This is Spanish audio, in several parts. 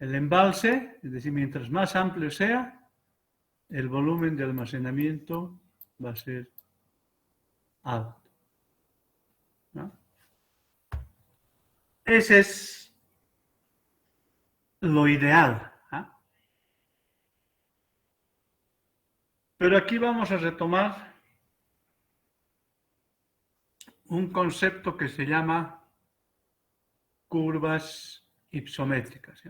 El embalse, es decir, mientras más amplio sea, el volumen de almacenamiento va a ser alto, ¿no? Ese es lo ideal, ¿ah? Pero aquí vamos a retomar un concepto que se llama curvas ipsométricas, ¿sí?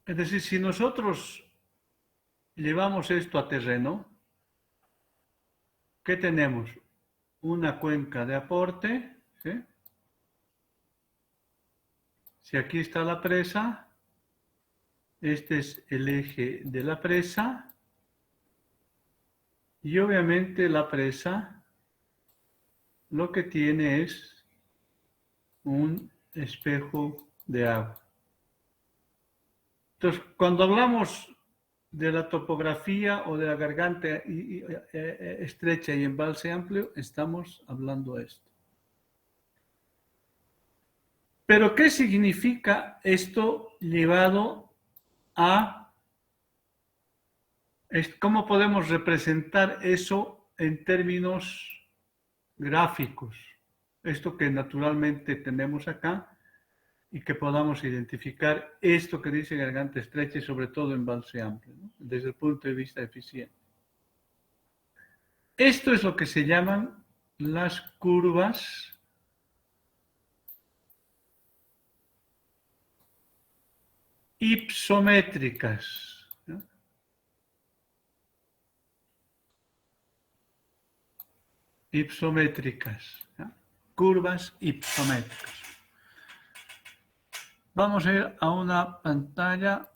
Es decir, si nosotros llevamos esto a terreno, ¿qué tenemos? Una cuenca de aporte, ¿sí? Si aquí está la presa, este es el eje de la presa y obviamente la presa lo que tiene es un espejo de agua. Entonces, cuando hablamos de la topografía o de la garganta estrecha y embalse amplio, estamos hablando de esto. Pero, ¿qué significa esto llevado a... ¿Cómo podemos representar eso en términos gráficos? Esto que naturalmente tenemos acá y que podamos identificar esto que dice garganta estrecha y sobre todo embalse amplio, ¿no? Desde el punto de vista eficiente. Esto es lo que se llaman las curvas ipsométricas, ¿no? Ipsométricas, ¿no? Curvas ipsométricas. Vamos a ir a una pantalla.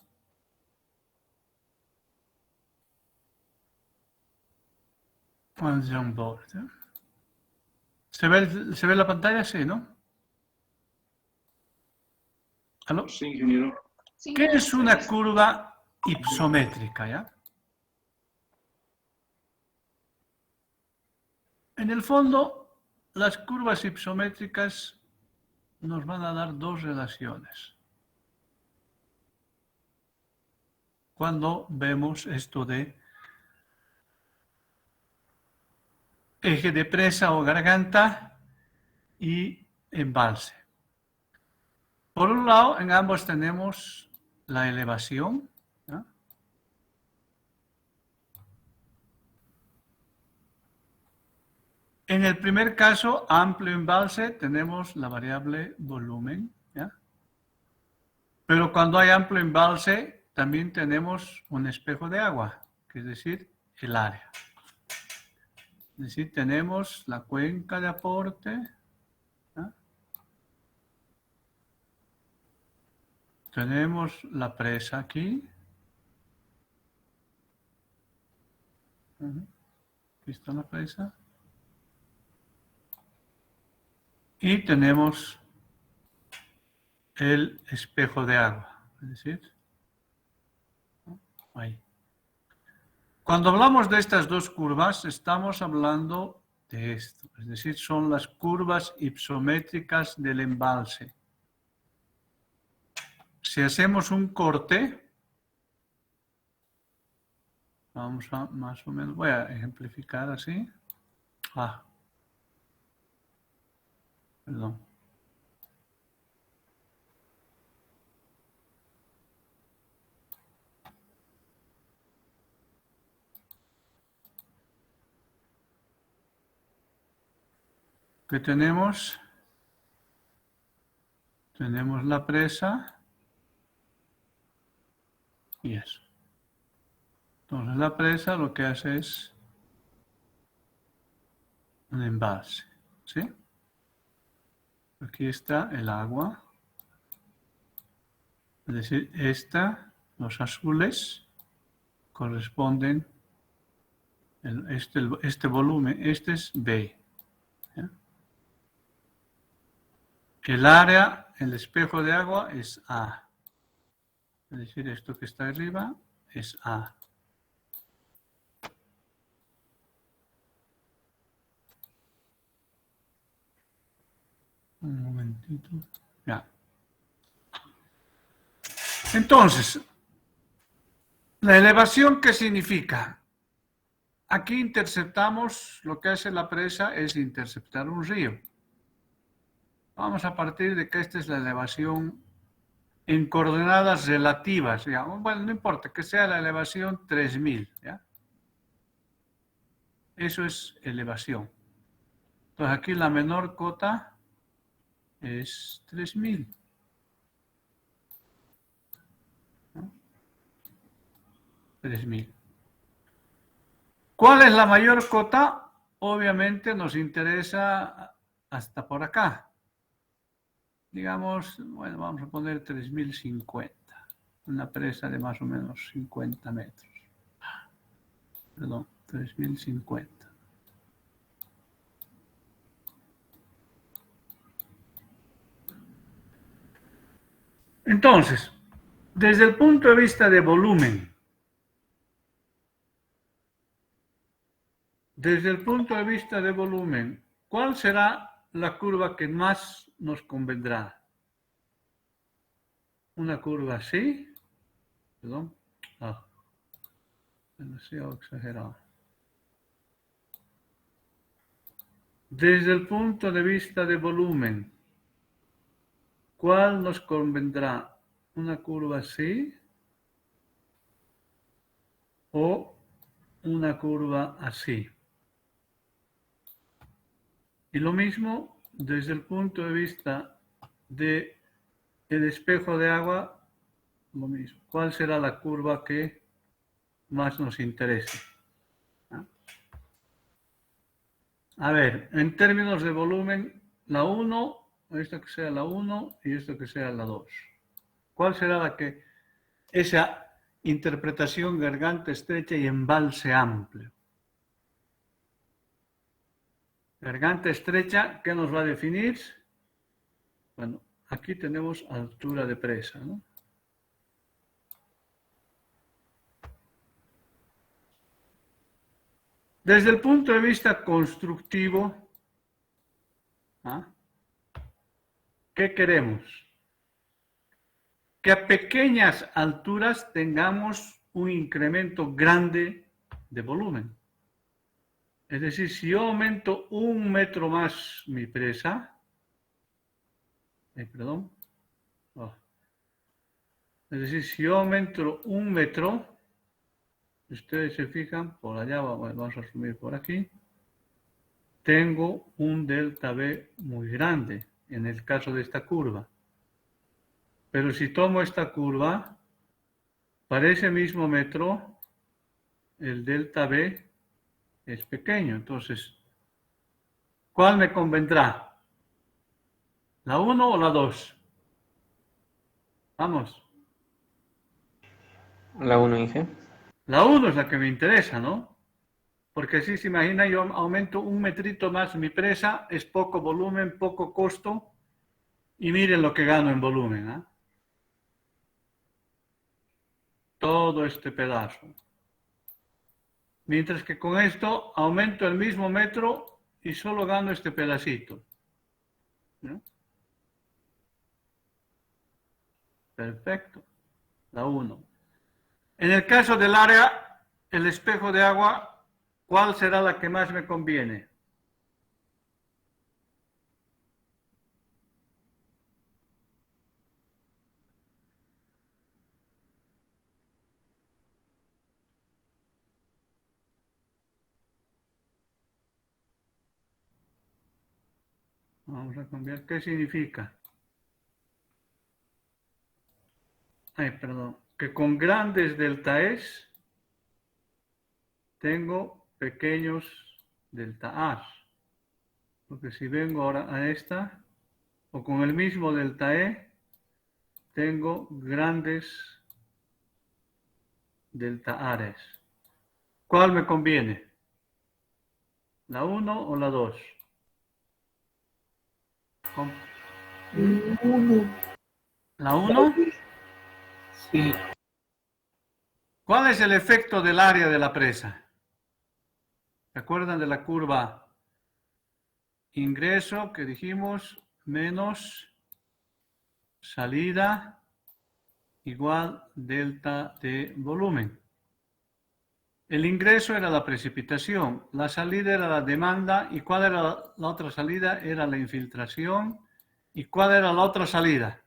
¿Se ve la pantalla? Sí, ¿no? ¿Aló? Sí, ingeniero. ¿Qué es una curva ipsométrica, ya? En el fondo, las curvas ipsométricas nos van a dar dos relaciones. Cuando vemos esto de eje de presa o garganta y embalse. Por un lado, en ambos tenemos la elevación, ¿no? En el primer caso, amplio embalse, tenemos la variable volumen, ¿ya? Pero cuando hay amplio embalse, también tenemos un espejo de agua, que es decir, el área. Es decir, tenemos la cuenca de aporte, ¿ya? Tenemos la presa aquí. Aquí está la presa. Y tenemos el espejo de agua, es decir, ahí. Cuando hablamos de estas dos curvas, estamos hablando de esto, es decir, son las curvas ipsométricas del embalse. Si hacemos un corte, vamos a más o menos, voy a ejemplificar así. Perdón. ¿Qué tenemos? Tenemos la presa y eso. Entonces la presa lo que hace es un embalse, ¿sí? Aquí está el agua. Es decir, los azules corresponden, este volumen, este es B. ¿Ya? El área, el espejo de agua es A. Es decir, esto que está arriba es A. Un momentito. Ya. Entonces, la elevación, ¿qué significa? Aquí interceptamos, lo que hace la presa es interceptar un río. Vamos a partir de que esta es la elevación en coordenadas relativas, digamos. Bueno, no importa, que sea la elevación 3000, ¿ya? Eso es elevación. Entonces aquí la menor cota es 3000. ¿No? 3000. ¿Cuál es la mayor cota? Obviamente nos interesa hasta por acá. Digamos, bueno, vamos a poner 3050. Una presa de más o menos 50 metros. Perdón, 3050. Entonces, desde el punto de vista de volumen, ¿cuál será la curva que más nos convendrá? Una curva así, perdón, demasiado exagerado. Desde el punto de vista de volumen, ¿cuál nos convendrá? ¿Una curva así o una curva así? Y lo mismo desde el punto de vista del espejo de agua, lo mismo. ¿Cuál será la curva que más nos interese? A ver, en términos de volumen, la 1, esto que sea la 1 y esto que sea la 2. ¿Cuál será la que, esa interpretación garganta estrecha y embalse amplio? Garganta estrecha, ¿qué nos va a definir? Bueno, aquí tenemos altura de presa, ¿no? Desde el punto de vista constructivo, ¿ah? ¿Qué queremos? Que a pequeñas alturas tengamos un incremento grande de volumen. Es decir, si yo aumento 1 metro más mi presa, perdón, es decir, si yo aumento 1 metro, ustedes se fijan, por allá, vamos a asumir por aquí, tengo un delta B muy grande en el caso de esta curva. Pero si tomo esta curva, para ese mismo metro, el delta B es pequeño. Entonces, ¿cuál me convendrá? ¿La 1 o la 2? Vamos. La 1, Inge. La 1 es la que me interesa, ¿no? Porque si se imagina, yo aumento 1 metrito más mi presa, es poco volumen, poco costo, y miren lo que gano en volumen, ¿eh? Todo este pedazo. Mientras que con esto aumento el mismo metro y solo gano este pedacito, ¿no? Perfecto. La 1. En el caso del área, el espejo de agua, ¿cuál será la que más me conviene? Vamos a cambiar. ¿Qué significa? Ay, perdón. Que con grandes delta-es tengo pequeños delta-as. Porque si vengo ahora a esta, o con el mismo delta-e, tengo grandes delta-ares. ¿Cuál me conviene? ¿La 1 o la 2? ¿La 1? Sí. ¿Cuál es el efecto del área de la presa? ¿Se acuerdan de la curva ingreso que dijimos menos salida igual delta de volumen. El ingreso era la precipitación, la salida era la demanda, ¿y cuál era la otra salida? Era la infiltración. ¿Y cuál era la otra salida?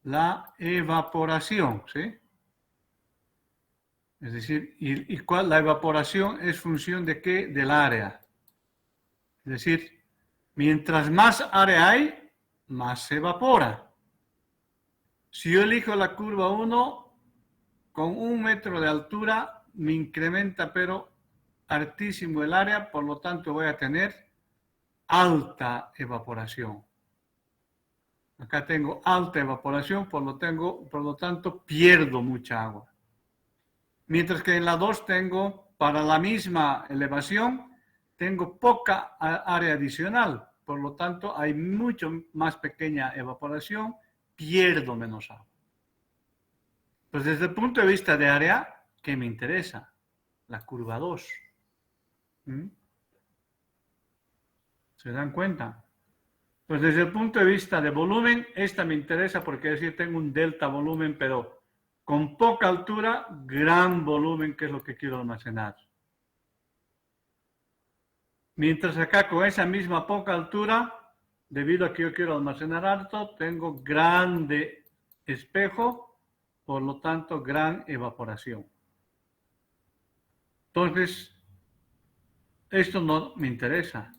La evaporación, ¿sí? Es decir, la evaporación es función de qué? Del área. Es decir, mientras más área hay, más se evapora. Si yo elijo la curva 1, con 1 metro de altura me incrementa pero altísimo el área, por lo tanto voy a tener alta evaporación. Acá tengo alta evaporación, por lo tanto pierdo mucha agua. Mientras que en la 2 tengo, para la misma elevación, tengo poca área adicional. Por lo tanto, hay mucho más pequeña evaporación, pierdo menos agua. Pues desde el punto de vista de área, ¿qué me interesa? La curva 2. ¿Se dan cuenta? Pues desde el punto de vista de volumen, esta me interesa porque es decir, tengo un delta volumen, pero con poca altura, gran volumen, que es lo que quiero almacenar. Mientras acá con esa misma poca altura, debido a que yo quiero almacenar alto, tengo grande espejo, por lo tanto, gran evaporación. Entonces, esto no me interesa.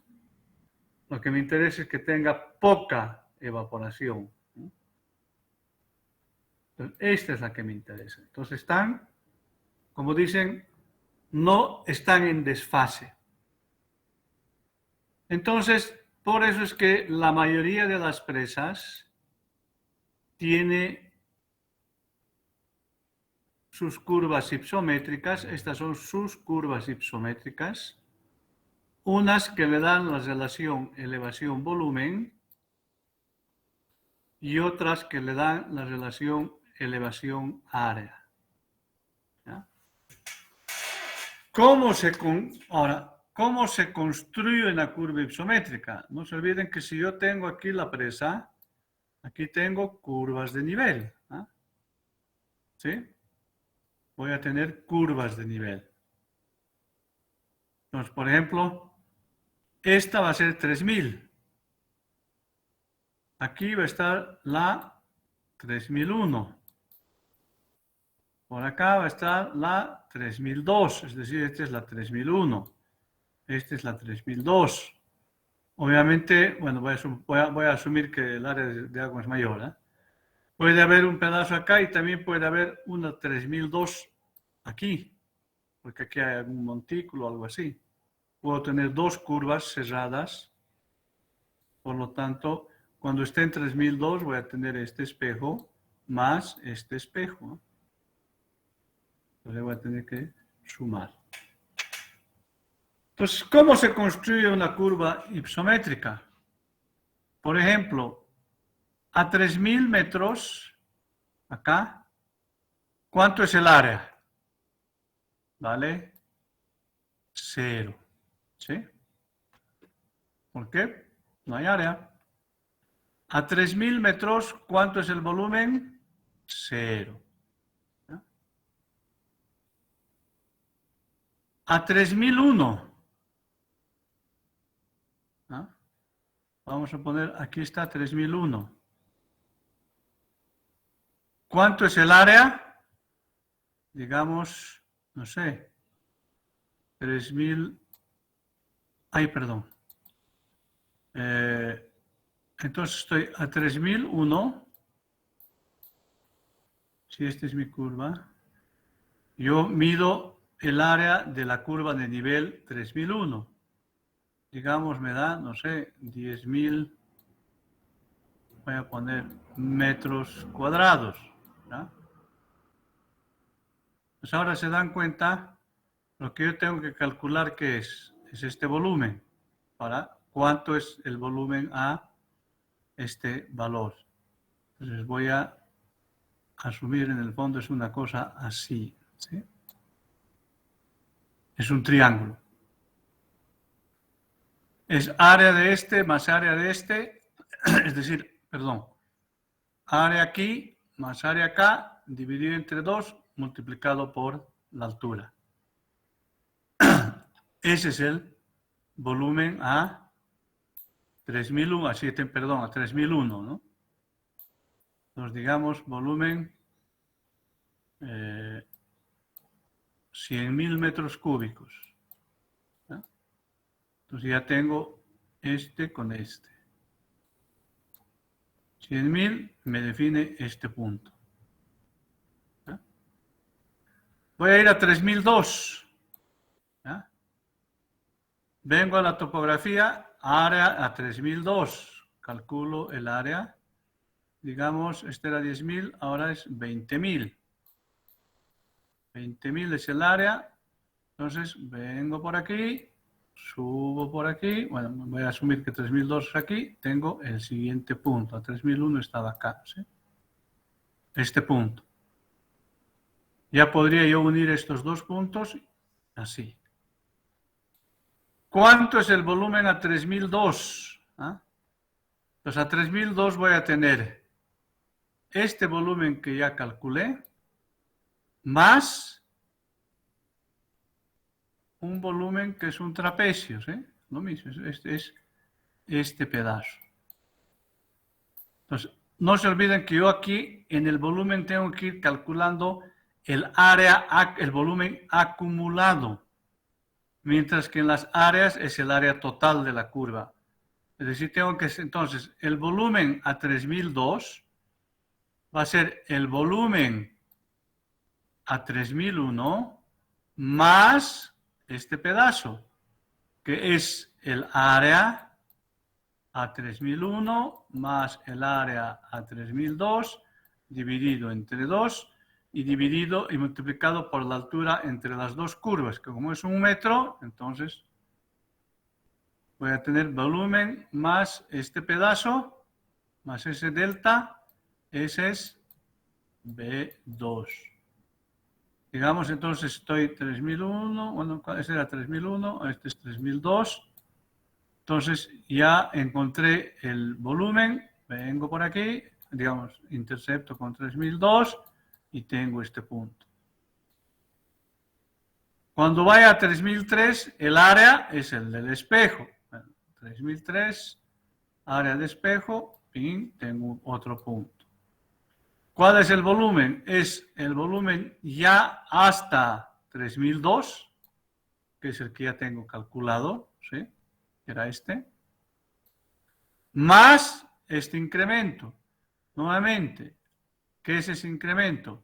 Lo que me interesa es que tenga poca evaporación. Entonces, esta es la que me interesa. Entonces, están, como dicen, no están en desfase. Entonces, por eso es que la mayoría de las presas tiene sus curvas ipsométricas. Estas son sus curvas ipsométricas. Unas que le dan la relación elevación-volumen y otras que le dan la relación elevación-área. Ahora, ¿cómo se construye una curva ipsométrica? No se olviden que si yo tengo aquí la presa, aquí tengo curvas de nivel. ¿Sí? Voy a tener curvas de nivel. Entonces, por ejemplo, esta va a ser 3000. Aquí va a estar la 3001. Por acá va a estar la 3002, es decir, esta es la 3001. Esta es la 3002. Obviamente, bueno, voy a asumir que el área de agua es mayor. Puede haber un pedazo acá y también puede haber una 3002 aquí, porque aquí hay algún montículo o algo así. Puedo tener dos curvas cerradas, por lo tanto, cuando esté en 3002 voy a tener este espejo más este espejo. Entonces voy a tener que sumar. Entonces, ¿cómo se construye una curva ipsométrica? Por ejemplo, a 3000 metros, acá, ¿cuánto es el área? ¿Vale? 0. ¿Sí? ¿Por qué? No hay área. A 3000 metros, ¿cuánto es el volumen? 0. A 3001. Vamos a poner, aquí está 3001. ¿Cuánto es el área? Digamos, no sé, 3000. Ay, perdón. Entonces estoy a 3001. Si esta es mi curva, yo mido el área de la curva de nivel 3001. Digamos, me da, no sé, 10.000, voy a poner metros cuadrados. Pues ahora se dan cuenta, lo que yo tengo que calcular que es este volumen. ¿Para cuánto es el volumen a este valor? Entonces voy a asumir en el fondo es una cosa así. ¿Sí? Es un triángulo. Es área de este más área de este, es decir, perdón, área aquí más área K dividido entre 2 multiplicado por la altura. Ese es el volumen a 3001, a 3001, ¿no? Nos digamos volumen 100.000 metros cúbicos. ¿No? Entonces ya tengo este con este. 100.000 me define este punto. ¿No? Voy a ir a 3002. ¿No? Vengo a la topografía, área a 3002. Calculo el área. Digamos, este era 10.000, ahora es 20.000. 20.000 es el área. Entonces, vengo por aquí, subo por aquí. Bueno, voy a asumir que 3002 es aquí. Tengo el siguiente punto. A 3001 estaba acá, ¿sí? Este punto. Ya podría yo unir estos dos puntos así. ¿Cuánto es el volumen a 3002? ¿Ah? Pues a 3002 voy a tener este volumen que ya calculé, más un volumen que es un trapecio, ¿sí? Lo mismo, es este pedazo. Entonces, no se olviden que yo aquí en el volumen tengo que ir calculando el área, el volumen acumulado, mientras que en las áreas es el área total de la curva. Es decir, tengo que, entonces, el volumen a 3002 va a ser el volumen a 3001 más este pedazo, que es el área a 3001 más el área a 3002 dividido entre 2 y dividido y multiplicado por la altura entre las dos curvas, que como es 1 metro, entonces voy a tener volumen más este pedazo, más ese delta, ese es B2. Digamos, entonces estoy 3001, bueno, ese era 3001, este es 3002. Entonces ya encontré el volumen, vengo por aquí, digamos, intercepto con 3002 y tengo este punto. Cuando vaya a 3003, el área es el del espejo. Bueno, 3003, área de espejo, y tengo otro punto. ¿Cuál es el volumen? Es el volumen ya hasta 3002, que es el que ya tengo calculado, ¿sí? Era este. Más este incremento. Nuevamente, ¿qué es ese incremento?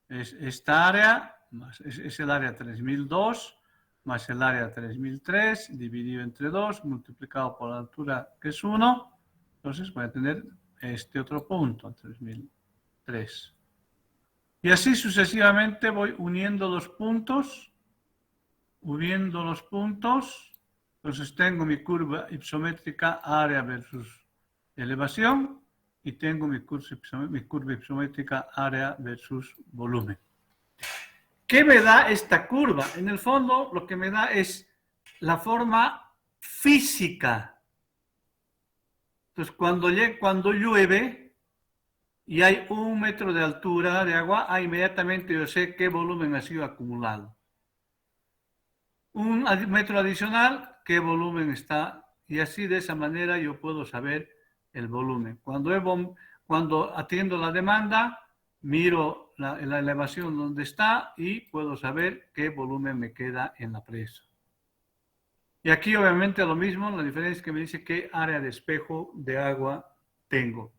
Es esta área, más, es el área 3002, más el área 3003, dividido entre 2, multiplicado por la altura, que es 1. Entonces voy a tener este otro punto, 3003. Y así sucesivamente voy uniendo los puntos, Entonces tengo mi curva ipsométrica área versus elevación y tengo mi curva ipsométrica área versus volumen. ¿Qué me da esta curva? En el fondo lo que me da es la forma física. Entonces cuando llueve y hay 1 metro de altura de agua, inmediatamente yo sé qué volumen ha sido acumulado. 1 metro adicional, qué volumen está, y así de esa manera yo puedo saber el volumen. Cuando atiendo la demanda, miro la elevación donde está y puedo saber qué volumen me queda en la presa. Y aquí obviamente lo mismo, la diferencia es que me dice qué área de espejo de agua tengo.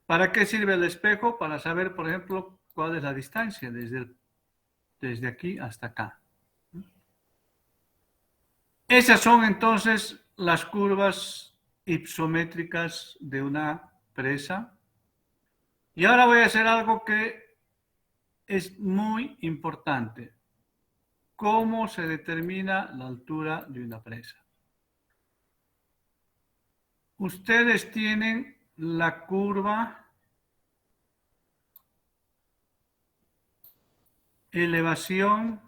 ¿Para qué sirve el espejo? Para saber, por ejemplo, cuál es la distancia desde aquí hasta acá. Esas son entonces las curvas ipsométricas de una presa. Y ahora voy a hacer algo que es muy importante. ¿Cómo se determina la altura de una presa? Ustedes tienen la curva elevación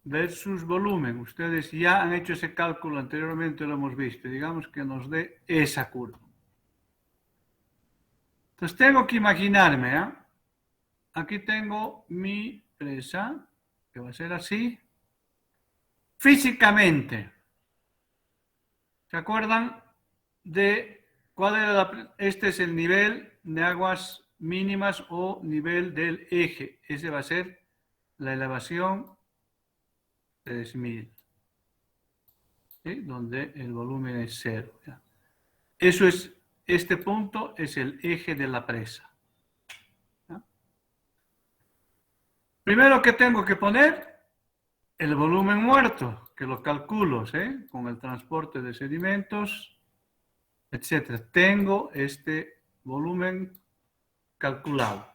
versus volumen. Ustedes ya han hecho ese cálculo anteriormente, lo hemos visto. Digamos que nos dé esa curva. Entonces tengo que imaginarme, ¿eh? Aquí tengo mi presa, que va a ser así. Físicamente, ¿se acuerdan de cuál era este es el nivel de aguas mínimas o nivel del eje? Ese va a ser la elevación 3000, ¿sí? Donde el volumen es 0. ¿Ya? Eso es, este punto es el eje de la presa. ¿Ya? Primero que tengo que poner el volumen muerto, que lo calculo, ¿sí? Con el transporte de sedimentos, etcétera. Tengo este volumen calculado.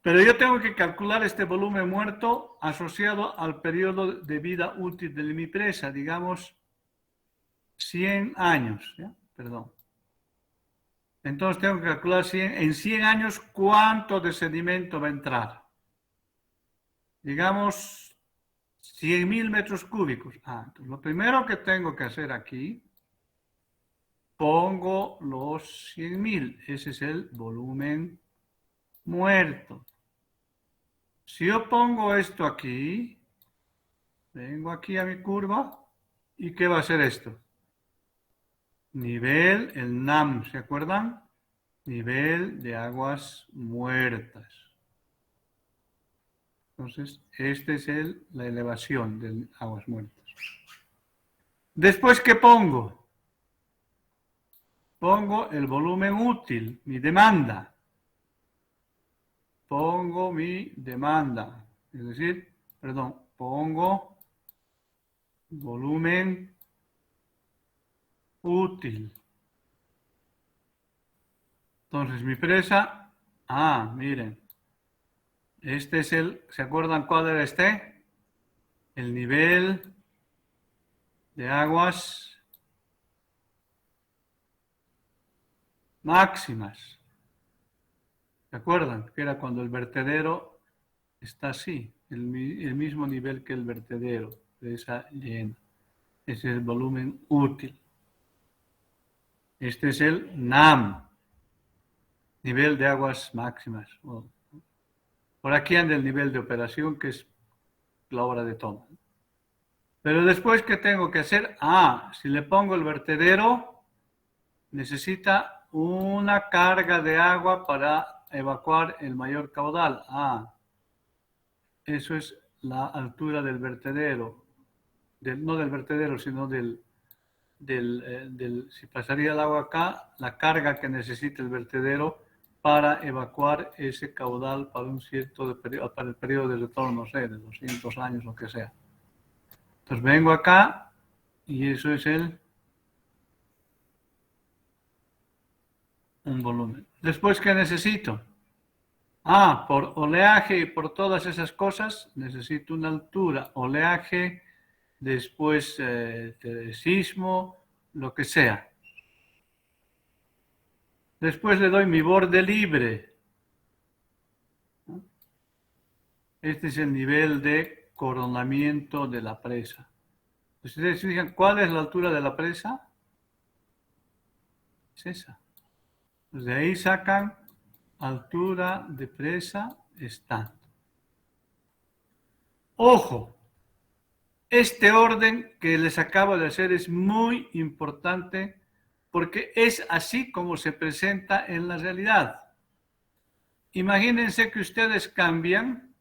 Pero yo tengo que calcular este volumen muerto asociado al periodo de vida útil de mi presa, digamos 100 años, ¿ya? Perdón. Entonces tengo que calcular en 100 años cuánto de sedimento va a entrar. Digamos 100.000 metros cúbicos. Entonces lo primero que tengo que hacer aquí, pongo los 100.000. Ese es el volumen muerto. Si yo pongo esto aquí, vengo aquí a mi curva, ¿y qué va a ser esto? Nivel, el NAM, ¿se acuerdan? Nivel de aguas muertas. Entonces, esta es la elevación de aguas muertas. Después, ¿qué pongo? Pongo el volumen útil, mi demanda. Pongo mi demanda. Es decir, perdón, pongo volumen útil. Entonces, mi presa, miren, este es ¿se acuerdan cuál era este? El nivel de aguas máximas. ¿Se acuerdan? Que era cuando el vertedero está así, el mismo nivel que el vertedero, presa llena. Ese es el volumen útil. Este es el NAM, nivel de aguas máximas. Por aquí anda el nivel de operación, que es la hora de toma. Pero después, ¿qué tengo que hacer? Si le pongo el vertedero, necesita una carga de agua para evacuar el mayor caudal. Eso es la altura del vertedero. No del vertedero, sino si pasaría el agua acá, la carga que necesita el vertedero para evacuar ese caudal para un cierto periodo, para el periodo de retorno, no sé, de 200 años, lo que sea. Entonces vengo acá y eso es un volumen. Después, ¿qué necesito? Por oleaje y por todas esas cosas, necesito una altura. Oleaje, después sismo, lo que sea. Después le doy mi borde libre. Este es el nivel de coronamiento de la presa. Ustedes se fijan, ¿cuál es la altura de la presa? Es esa. Pues de ahí sacan altura de presa estándar. Ojo, este orden que les acabo de hacer es muy importante porque es así como se presenta en la realidad. Imagínense que ustedes cambian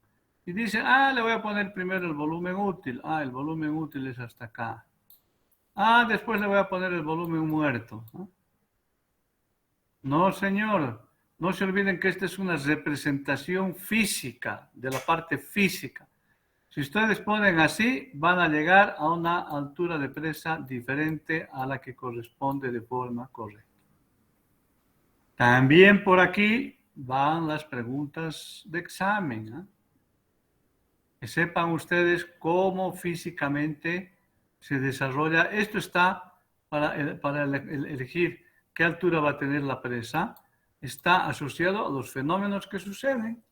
y dicen, le voy a poner primero el volumen útil. El volumen útil es hasta acá. Después le voy a poner el volumen muerto. No, señor. No se olviden que esta es una representación física, de la parte física. Si ustedes ponen así, van a llegar a una altura de presa diferente a la que corresponde de forma correcta. También por aquí van las preguntas de examen. Que sepan ustedes cómo físicamente se desarrolla. Esto está para elegir qué altura va a tener la presa. Está asociado a los fenómenos que suceden.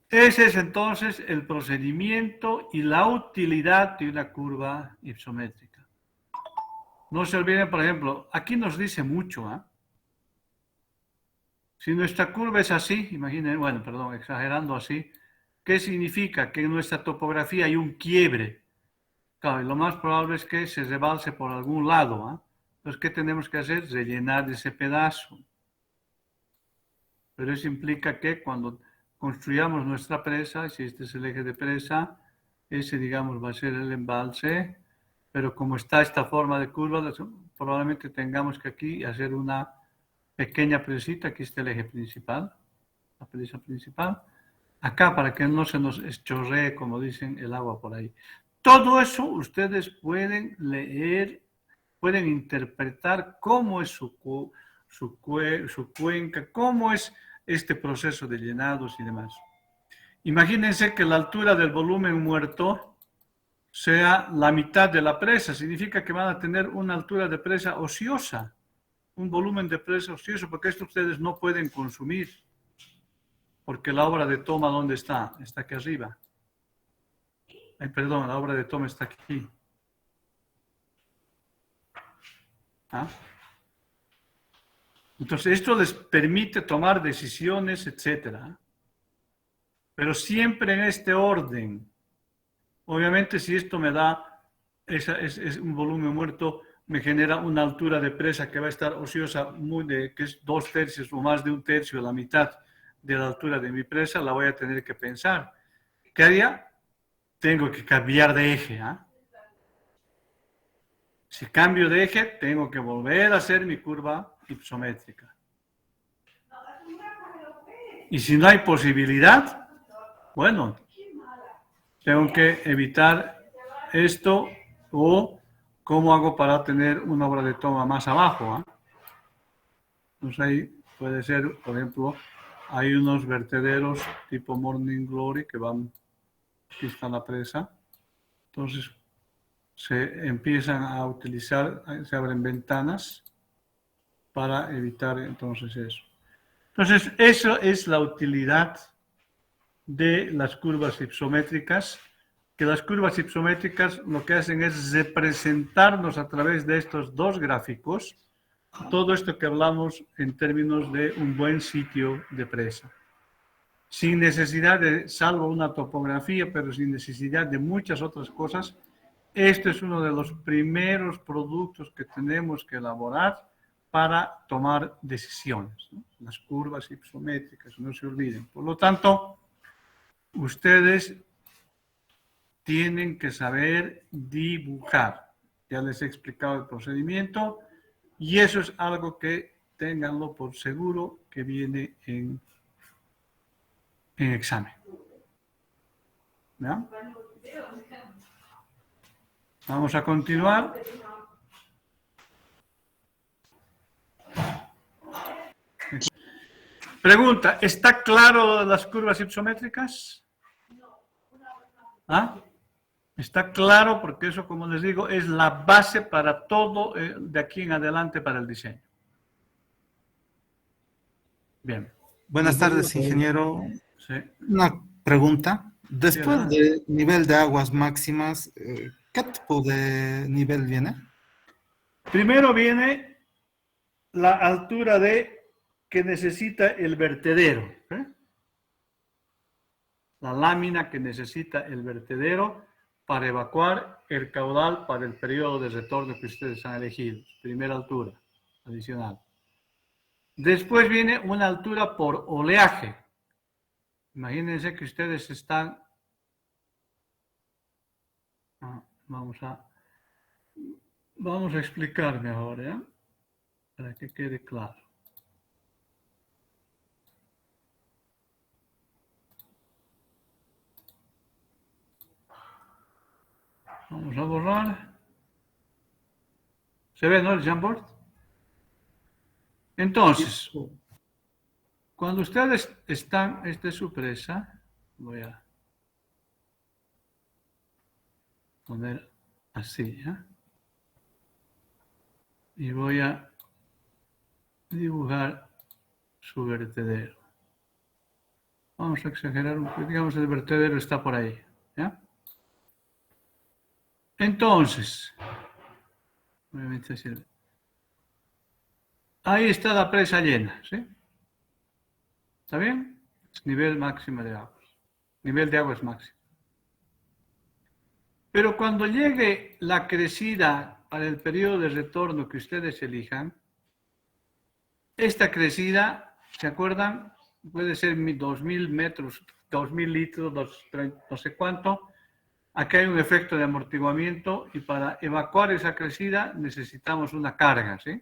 Ese es entonces el procedimiento y la utilidad de una curva ipsométrica. No se olviden, por ejemplo, aquí nos dice mucho, ¿ah? Si nuestra curva es así, imaginen, bueno, perdón, exagerando así, ¿qué significa? Que en nuestra topografía hay un quiebre. Claro, y lo más probable es que se rebalse por algún lado, ¿ah? Entonces, ¿qué tenemos que hacer? Rellenar ese pedazo. Pero eso implica que cuando construyamos nuestra presa, si este es el eje de presa, ese, digamos, va a ser el embalse, pero como está esta forma de curva, probablemente tengamos que aquí hacer una pequeña presita, aquí está el eje principal, la presa principal, acá para que no se nos chorree, como dicen, el agua por ahí. Todo eso ustedes pueden leer, pueden interpretar cómo es su cuenca, cómo es este proceso de llenados y demás. Imagínense que la altura del volumen muerto sea la mitad de la presa, significa que van a tener una altura de presa ociosa, un volumen de presa ocioso, porque esto ustedes no pueden consumir, porque la obra de toma, ¿dónde está? Está aquí arriba. Ay, perdón, la obra de toma está aquí. ¿Ah? Entonces, esto les permite tomar decisiones, etcétera, pero siempre en este orden. Obviamente, si esto me da es un volumen muerto, me genera una altura de presa que va a estar ociosa, que es 2/3 o más de 1/3, la mitad de la altura de mi presa, la voy a tener que pensar. ¿Qué haría? Tengo que cambiar de eje. Si cambio de eje, tengo que volver a hacer mi curva ipsométrica. Y si no hay posibilidad, bueno, tengo que evitar esto o cómo hago para tener una obra de toma más abajo. Entonces ahí puede ser, por ejemplo, hay unos vertederos tipo Morning Glory que van, aquí está la presa, entonces se empiezan a utilizar, se abren ventanas para evitar entonces eso. Entonces, eso es la utilidad de las curvas ipsométricas, que las curvas ipsométricas lo que hacen es representarnos a través de estos dos gráficos todo esto que hablamos en términos de un buen sitio de presa. Sin necesidad de, salvo una topografía, pero sin necesidad de muchas otras cosas, este es uno de los primeros productos que tenemos que elaborar para tomar decisiones, ¿no? Las curvas ipsométricas, no se olviden. Por lo tanto, ustedes tienen que saber dibujar. Ya les he explicado el procedimiento y eso es algo que ténganlo por seguro que viene en examen. ¿Ya? Vamos a continuar. Pregunta, ¿está claro las curvas ipsométricas? ¿Ah? Está claro porque eso, como les digo, es la base para todo de aquí en adelante para el diseño. Bien. Buenas tardes, ingeniero. Sí. Una pregunta. Sí, Después adelante. del nivel de aguas máximas, ¿qué tipo de nivel viene? Primero viene la altura que necesita el vertedero. La lámina que necesita el vertedero para evacuar el caudal para el periodo de retorno que ustedes han elegido. Primera altura adicional. Después viene una altura por oleaje. Imagínense que ustedes están... Vamos a explicarme ahora, ¿ya? Para que quede claro. Vamos a borrar. ¿Se ve, no, el Jamboard? Entonces, cuando ustedes están, esta es su presa, voy a poner así, ¿ya? Y voy a dibujar su vertedero. Vamos a exagerar un poco, digamos el vertedero está por ahí, ¿ya? Entonces, Obviamente sirve. Ahí está la presa llena, ¿sí? ¿Está bien? Nivel máximo de agua. Nivel de agua es máximo. Pero cuando llegue la crecida para el periodo de retorno que ustedes elijan, esta crecida, ¿se acuerdan? Puede ser 2000 metros, 2000 litros, no sé cuánto. Aquí hay un efecto de amortiguamiento y para evacuar esa crecida necesitamos una carga, ¿sí?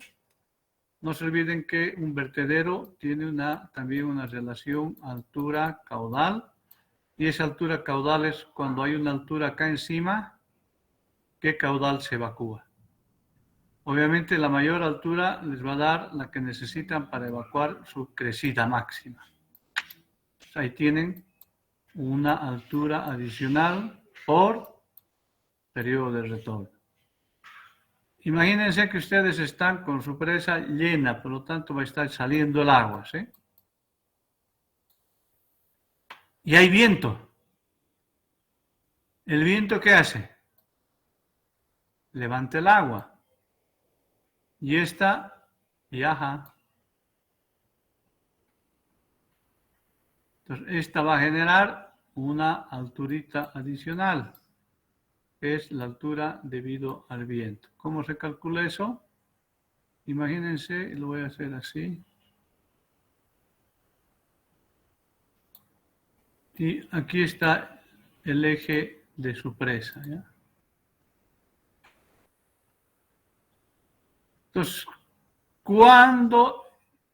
No se olviden que un vertedero tiene también una relación altura-caudal y esa altura caudal es cuando hay una altura acá encima, ¿qué caudal se evacúa? Obviamente la mayor altura les va a dar la que necesitan para evacuar su crecida máxima. Ahí tienen una altura adicional por periodo de retorno. Imagínense que ustedes están con su presa llena, por lo tanto va a estar saliendo el agua, ¿sí? Y hay viento. ¿El viento qué hace? Levanta el agua. Y esta viaja. Entonces, esta va a generar una alturita adicional, que es la altura debido al viento. ¿Cómo se calcula eso? Imagínense, lo voy a hacer así. Y aquí está el eje de su presa, ¿ya? Entonces, ¿cuándo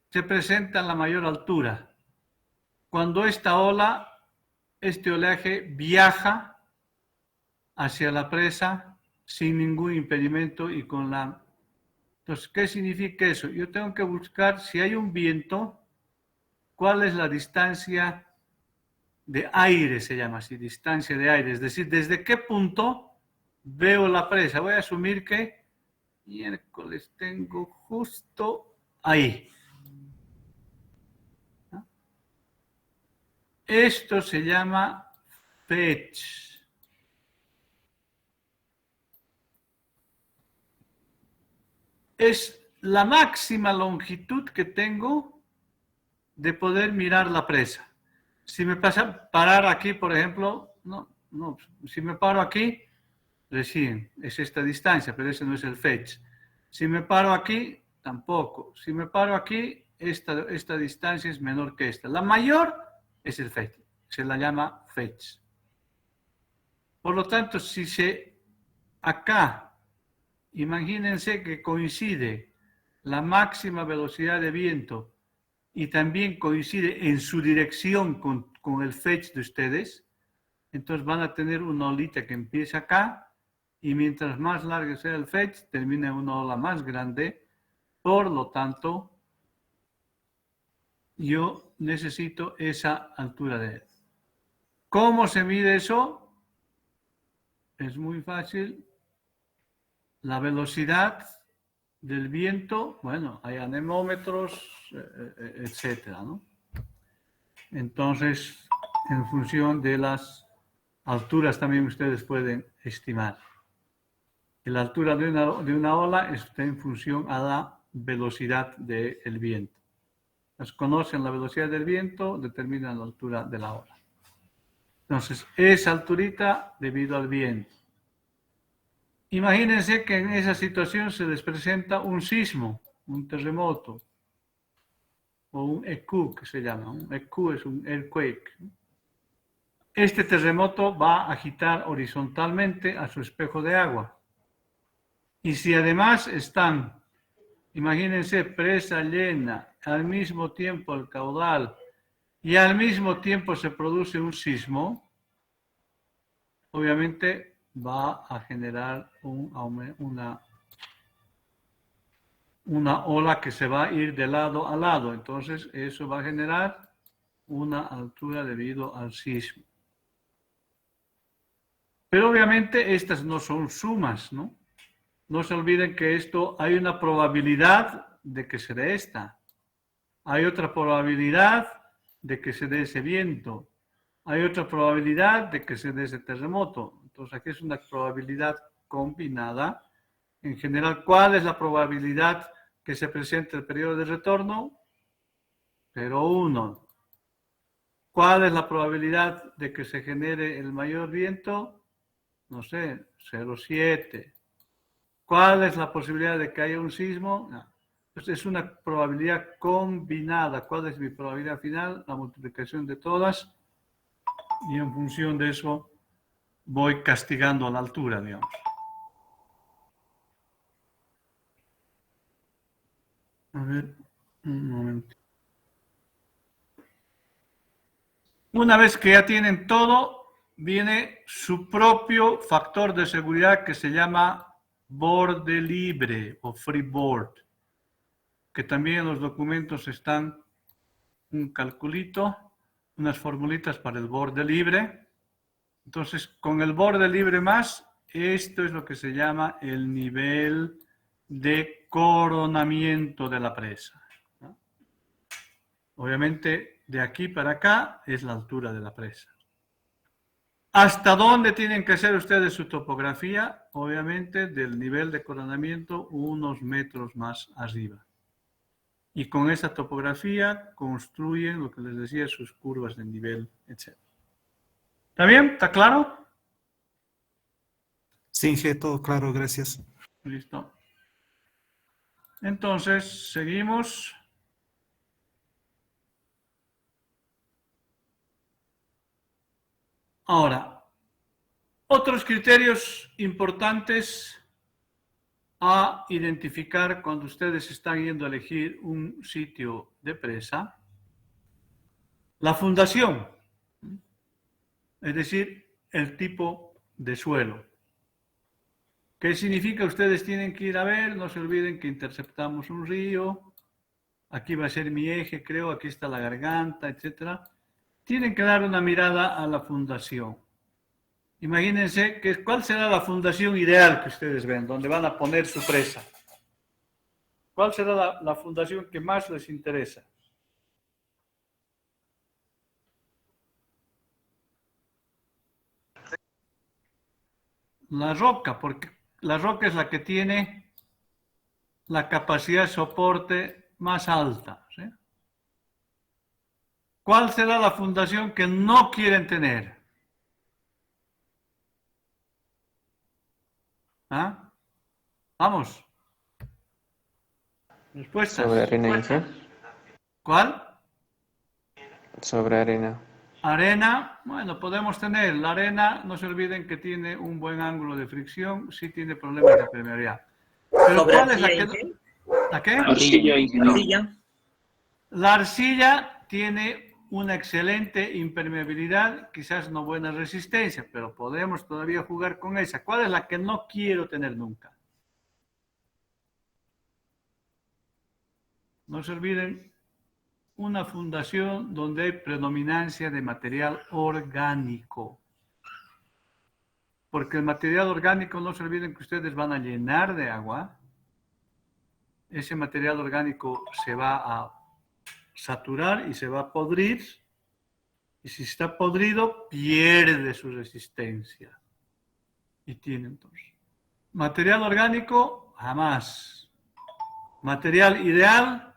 se presenta la mayor altura? Cuando esta ola, este oleaje viaja hacia la presa sin ningún impedimento y con la... Entonces, ¿qué significa eso? Yo tengo que buscar, si hay un viento, cuál es la distancia de aire, se llama así, distancia de aire. Es decir, ¿desde qué punto veo la presa? Voy a asumir que miércoles tengo justo ahí. ¿No? Esto se llama fetch. Es la máxima longitud que tengo de poder mirar la presa. Si me pasa parar aquí, por ejemplo, no, si me paro aquí, recién, es esta distancia, pero ese no es el fetch. Si me paro aquí, tampoco. Si me paro aquí, esta distancia es menor que esta. La mayor es el fetch, se la llama fetch. Por lo tanto, si acá, imagínense que coincide la máxima velocidad de viento y también coincide en su dirección con el fetch de ustedes, entonces van a tener una olita que empieza acá y mientras más largo sea el fetch, termina en una ola más grande. Por lo tanto, yo necesito esa altura de él. ¿Cómo se mide eso? Es muy fácil. La velocidad del viento, bueno, hay anemómetros, etcétera, ¿no? Entonces, en función de las alturas también ustedes pueden estimar. Y la altura de una ola está en función a la velocidad del viento. Las conocen la velocidad del viento, determinan la altura de la ola. Entonces, esa alturita debido al viento. Imagínense que en esa situación se les presenta un sismo, un terremoto, o un EQ que se llama. Un EQ es un earthquake. Este terremoto va a agitar horizontalmente a su espejo de agua. Y si además están, imagínense, presa llena, al mismo tiempo el caudal, y al mismo tiempo se produce un sismo, obviamente va a generar una ola que se va a ir de lado a lado. Entonces, eso va a generar una altura debido al sismo. Pero obviamente estas no son sumas, ¿no? No se olviden que esto hay una probabilidad de que se dé esta. Hay otra probabilidad de que se dé ese viento. Hay otra probabilidad de que se dé ese terremoto. Entonces aquí es una probabilidad combinada En general, ¿cuál es la probabilidad que se presente el periodo de retorno? 0,1. ¿Cuál es la probabilidad de que se genere el mayor viento? No sé, 0,7. ¿Cuál es la posibilidad de que haya un sismo? No. Entonces es una probabilidad combinada. ¿Cuál es mi probabilidad final? La multiplicación de todas. Y en función de eso voy castigando la altura, digamos. A ver, un momento. Una vez que ya tienen todo, viene su propio factor de seguridad que se llama borde libre o freeboard, que también en los documentos están un calculito, unas formulitas para el borde libre. Entonces, con el borde libre más, esto es lo que se llama el nivel de coronamiento de la presa, ¿no? Obviamente, de aquí para acá es la altura de la presa. ¿Hasta dónde tienen que hacer ustedes su topografía? Obviamente, del nivel de coronamiento unos metros más arriba. Y con esa topografía construyen lo que les decía, sus curvas de nivel, etc. ¿Está bien? ¿Está claro? Sí, Inge, todo claro, gracias. Listo. Entonces, seguimos. Ahora, otros criterios importantes a identificar cuando ustedes están yendo a elegir un sitio de presa. La fundación, es decir, el tipo de suelo. ¿Qué significa? Ustedes tienen que ir a ver, no se olviden que interceptamos un río, aquí va a ser mi eje, creo, aquí está la garganta, etc. Tienen que dar una mirada a la fundación. Imagínense cuál será la fundación ideal que ustedes ven, donde van a poner su presa. ¿Cuál será la fundación que más les interesa? La roca, porque la roca es la que tiene la capacidad de soporte más alta, ¿sí? ¿Cuál será la fundación que no quieren tener? ¿Ah? Vamos. Respuestas. Sobre arena, Inge. ¿Cuál? Sobre arena. Arena. Bueno, podemos tener. La arena, no se olviden que tiene un buen ángulo de fricción, sí tiene problemas de permeabilidad. Pero Sobre ¿cuál es la arcilla, que... Inge. ¿La qué? Arcilla, ingeniero. Arcilla. La arcilla tiene una excelente impermeabilidad, quizás no buena resistencia, pero podemos todavía jugar con esa. ¿Cuál es la que no quiero tener nunca? No se olviden, una fundación donde hay predominancia de material orgánico. Porque el material orgánico, no se olviden que ustedes van a llenar de agua. Ese material orgánico se va a saturar y se va a podrir. Y si está podrido, pierde su resistencia. Y tiene entonces. Material orgánico, jamás. Material ideal,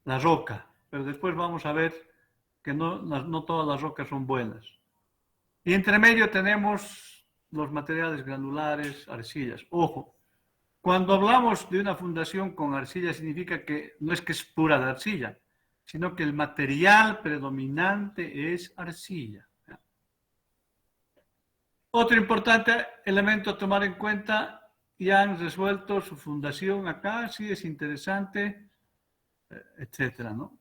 la roca. Pero después vamos a ver que no todas las rocas son buenas. Y entre medio tenemos los materiales granulares, arcillas. Ojo, cuando hablamos de una fundación con arcilla, significa que no es que es pura de arcilla, sino que el material predominante es arcilla. Otro importante elemento a tomar en cuenta, ya han resuelto su fundación acá, sí es interesante, etcétera, ¿no?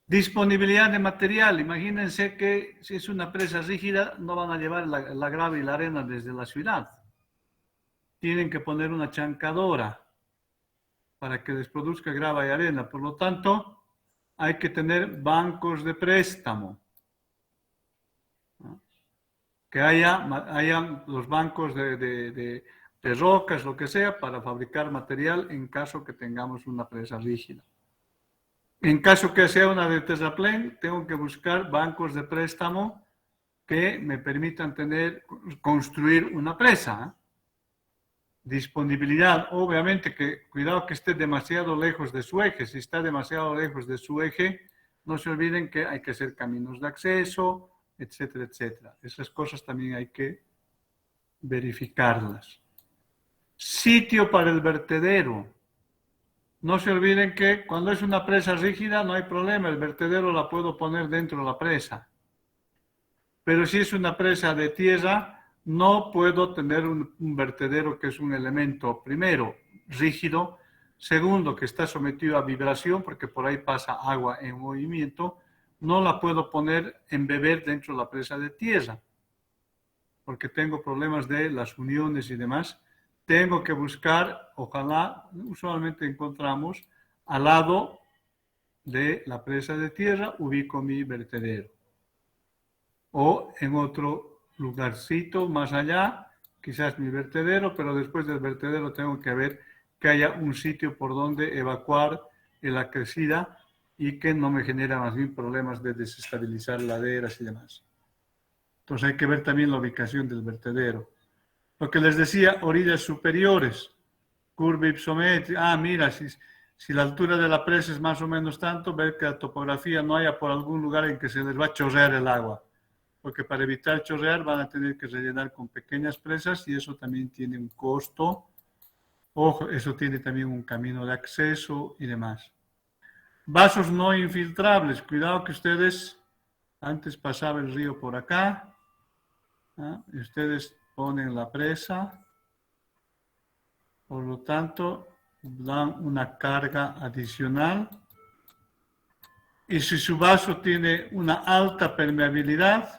Disponibilidad de material. Imagínense que si es una presa rígida, no van a llevar la grava y la arena desde la ciudad. Tienen que poner una chancadora para que les produzca grava y arena. Por lo tanto, hay que tener bancos de préstamo. ¿No? Que hayan los bancos de rocas, lo que sea, para fabricar material en caso que tengamos una presa rígida. En caso que sea una de terraplén, tengo que buscar bancos de préstamo que me permitan construir una presa. Disponibilidad, obviamente que cuidado que esté demasiado lejos de su eje. Si está demasiado lejos de su eje, no se olviden que hay que hacer caminos de acceso, etcétera, etcétera. Esas cosas también hay que verificarlas. Sitio para el vertedero. No se olviden que cuando es una presa rígida no hay problema, el vertedero la puedo poner dentro de la presa. Pero si es una presa de tierra, no puedo tener un vertedero que es un elemento, primero, rígido, segundo, que está sometido a vibración, porque por ahí pasa agua en movimiento, no la puedo poner, embeber dentro de la presa de tierra, porque tengo problemas de las uniones y demás. Tengo que buscar, ojalá, usualmente encontramos, al lado de la presa de tierra, ubico mi vertedero. O en otro lugarcito más allá, quizás mi vertedero, pero después del vertedero tengo que ver que haya un sitio por donde evacuar la crecida y que no me genera más bien problemas de desestabilizar laderas y demás. Entonces hay que ver también la ubicación del vertedero. Lo que les decía, orillas superiores, curva ipsométrica. Mira, si la altura de la presa es más o menos tanto, ver que la topografía no haya por algún lugar en que se les va a chorrear el agua. Porque para evitar chorrear van a tener que rellenar con pequeñas presas y eso también tiene un costo. Ojo, eso tiene también un camino de acceso y demás. Vasos no infiltrables. Cuidado que ustedes, antes pasaba el río por acá, y ustedes ponen la presa, por lo tanto, dan una carga adicional. Y si su vaso tiene una alta permeabilidad,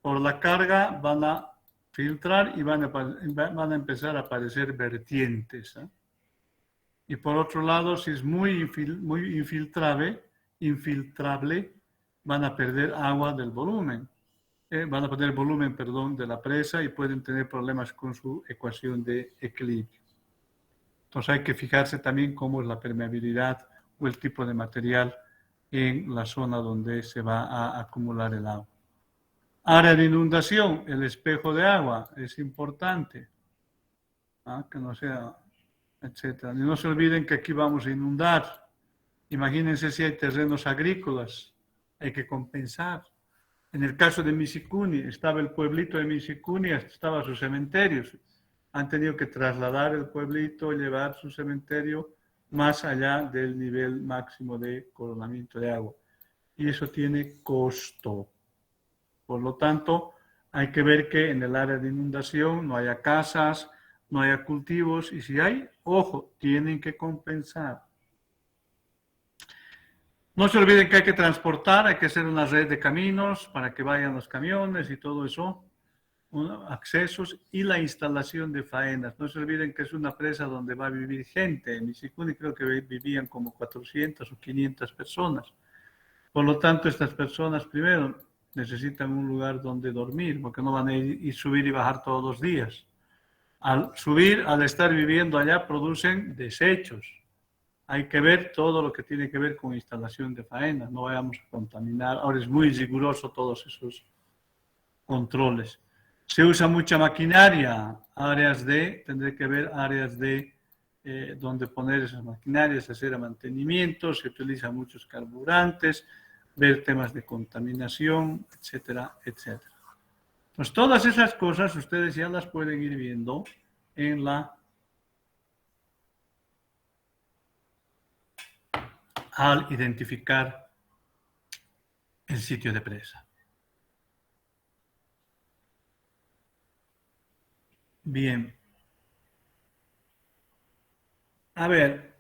por la carga van a filtrar y van a empezar a aparecer vertientes. Y por otro lado, si es muy infiltrable, van a perder agua del volumen. Van a perder volumen, de la presa y pueden tener problemas con su ecuación de equilibrio. Entonces hay que fijarse también cómo es la permeabilidad o el tipo de material en la zona donde se va a acumular el agua. Área de inundación, el espejo de agua, es importante, que no sea, etcétera. Y no se olviden que aquí vamos a inundar. Imagínense si hay terrenos agrícolas, hay que compensar. En el caso de Misicuni, estaba el pueblito de Misicuni, estaba su cementerio. Han tenido que trasladar el pueblito, llevar su cementerio más allá del nivel máximo de coronamiento de agua. Y eso tiene costo. Por lo tanto, hay que ver que en el área de inundación no haya casas, no haya cultivos, y si hay, ojo, tienen que compensar. No se olviden que hay que transportar, hay que hacer una red de caminos para que vayan los camiones y todo eso, accesos y la instalación de faenas. No se olviden que es una presa donde va a vivir gente. En Misicuni creo que vivían como 400 o 500 personas. Por lo tanto, estas personas primero necesitan un lugar donde dormir, porque no van a ir y subir y bajar todos los días. Al subir, al estar viviendo allá, producen desechos. Hay que ver todo lo que tiene que ver con instalación de faena, no vayamos a contaminar. Ahora es muy riguroso todos esos controles. Se usa mucha maquinaria, tendré que ver áreas de donde poner esas maquinarias, hacer mantenimiento, se utilizan muchos carburantes, ver temas de contaminación, etcétera, etcétera. Pues todas esas cosas ustedes ya las pueden ir viendo al identificar el sitio de presa. Bien. A ver.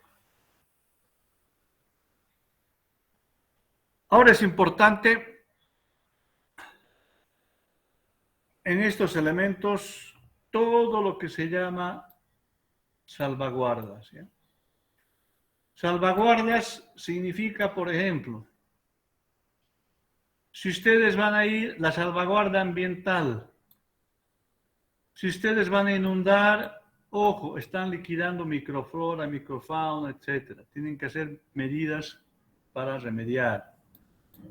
Ahora es importante en estos elementos todo lo que se llama salvaguardas. ¿Sí? Salvaguardas significa, por ejemplo, si ustedes van a ir, la salvaguarda ambiental, si ustedes van a inundar, ojo, están liquidando microflora, microfauna, etcétera. Tienen que hacer medidas para remediar.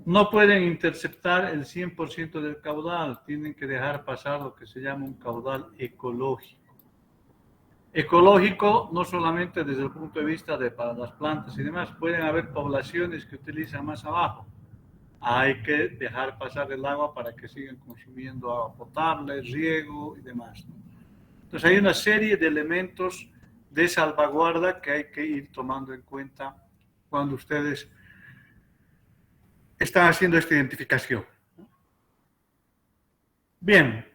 no pueden interceptar el 100% del caudal, tienen que dejar pasar lo que se llama un caudal ecológico. Ecológico no solamente desde el punto de vista de para las plantas y demás, pueden haber poblaciones que utilizan más abajo. Hay que dejar pasar el agua para que sigan consumiendo agua potable, riego y demás, ¿no? Entonces hay una serie de elementos de salvaguarda que hay que ir tomando en cuenta cuando ustedes están haciendo esta identificación. Bien,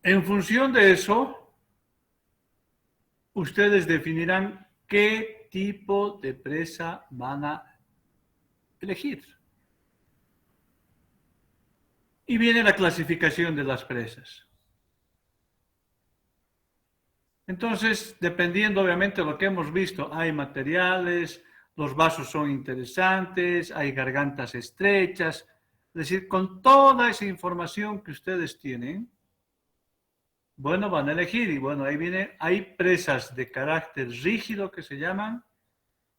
en función de eso, ustedes definirán qué tipo de presa van a elegir. Y viene la clasificación de las presas. Entonces, dependiendo obviamente de lo que hemos visto, hay materiales, los vasos son interesantes, hay gargantas estrechas. Es decir, con toda esa información que ustedes tienen, bueno, van a elegir. Y bueno, ahí viene, hay presas de carácter rígido que se llaman,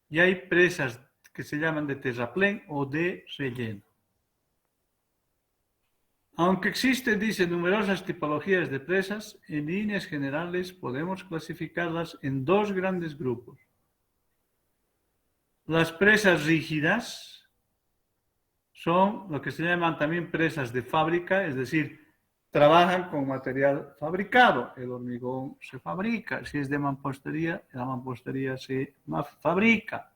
y hay presas que se llaman de terraplén o de relleno. Aunque existen, dice, numerosas tipologías de presas, en líneas generales podemos clasificarlas en dos grandes grupos. Las presas rígidas son lo que se llaman también presas de fábrica, es decir, trabajan con material fabricado. El hormigón se fabrica, si es de mampostería, la mampostería se fabrica.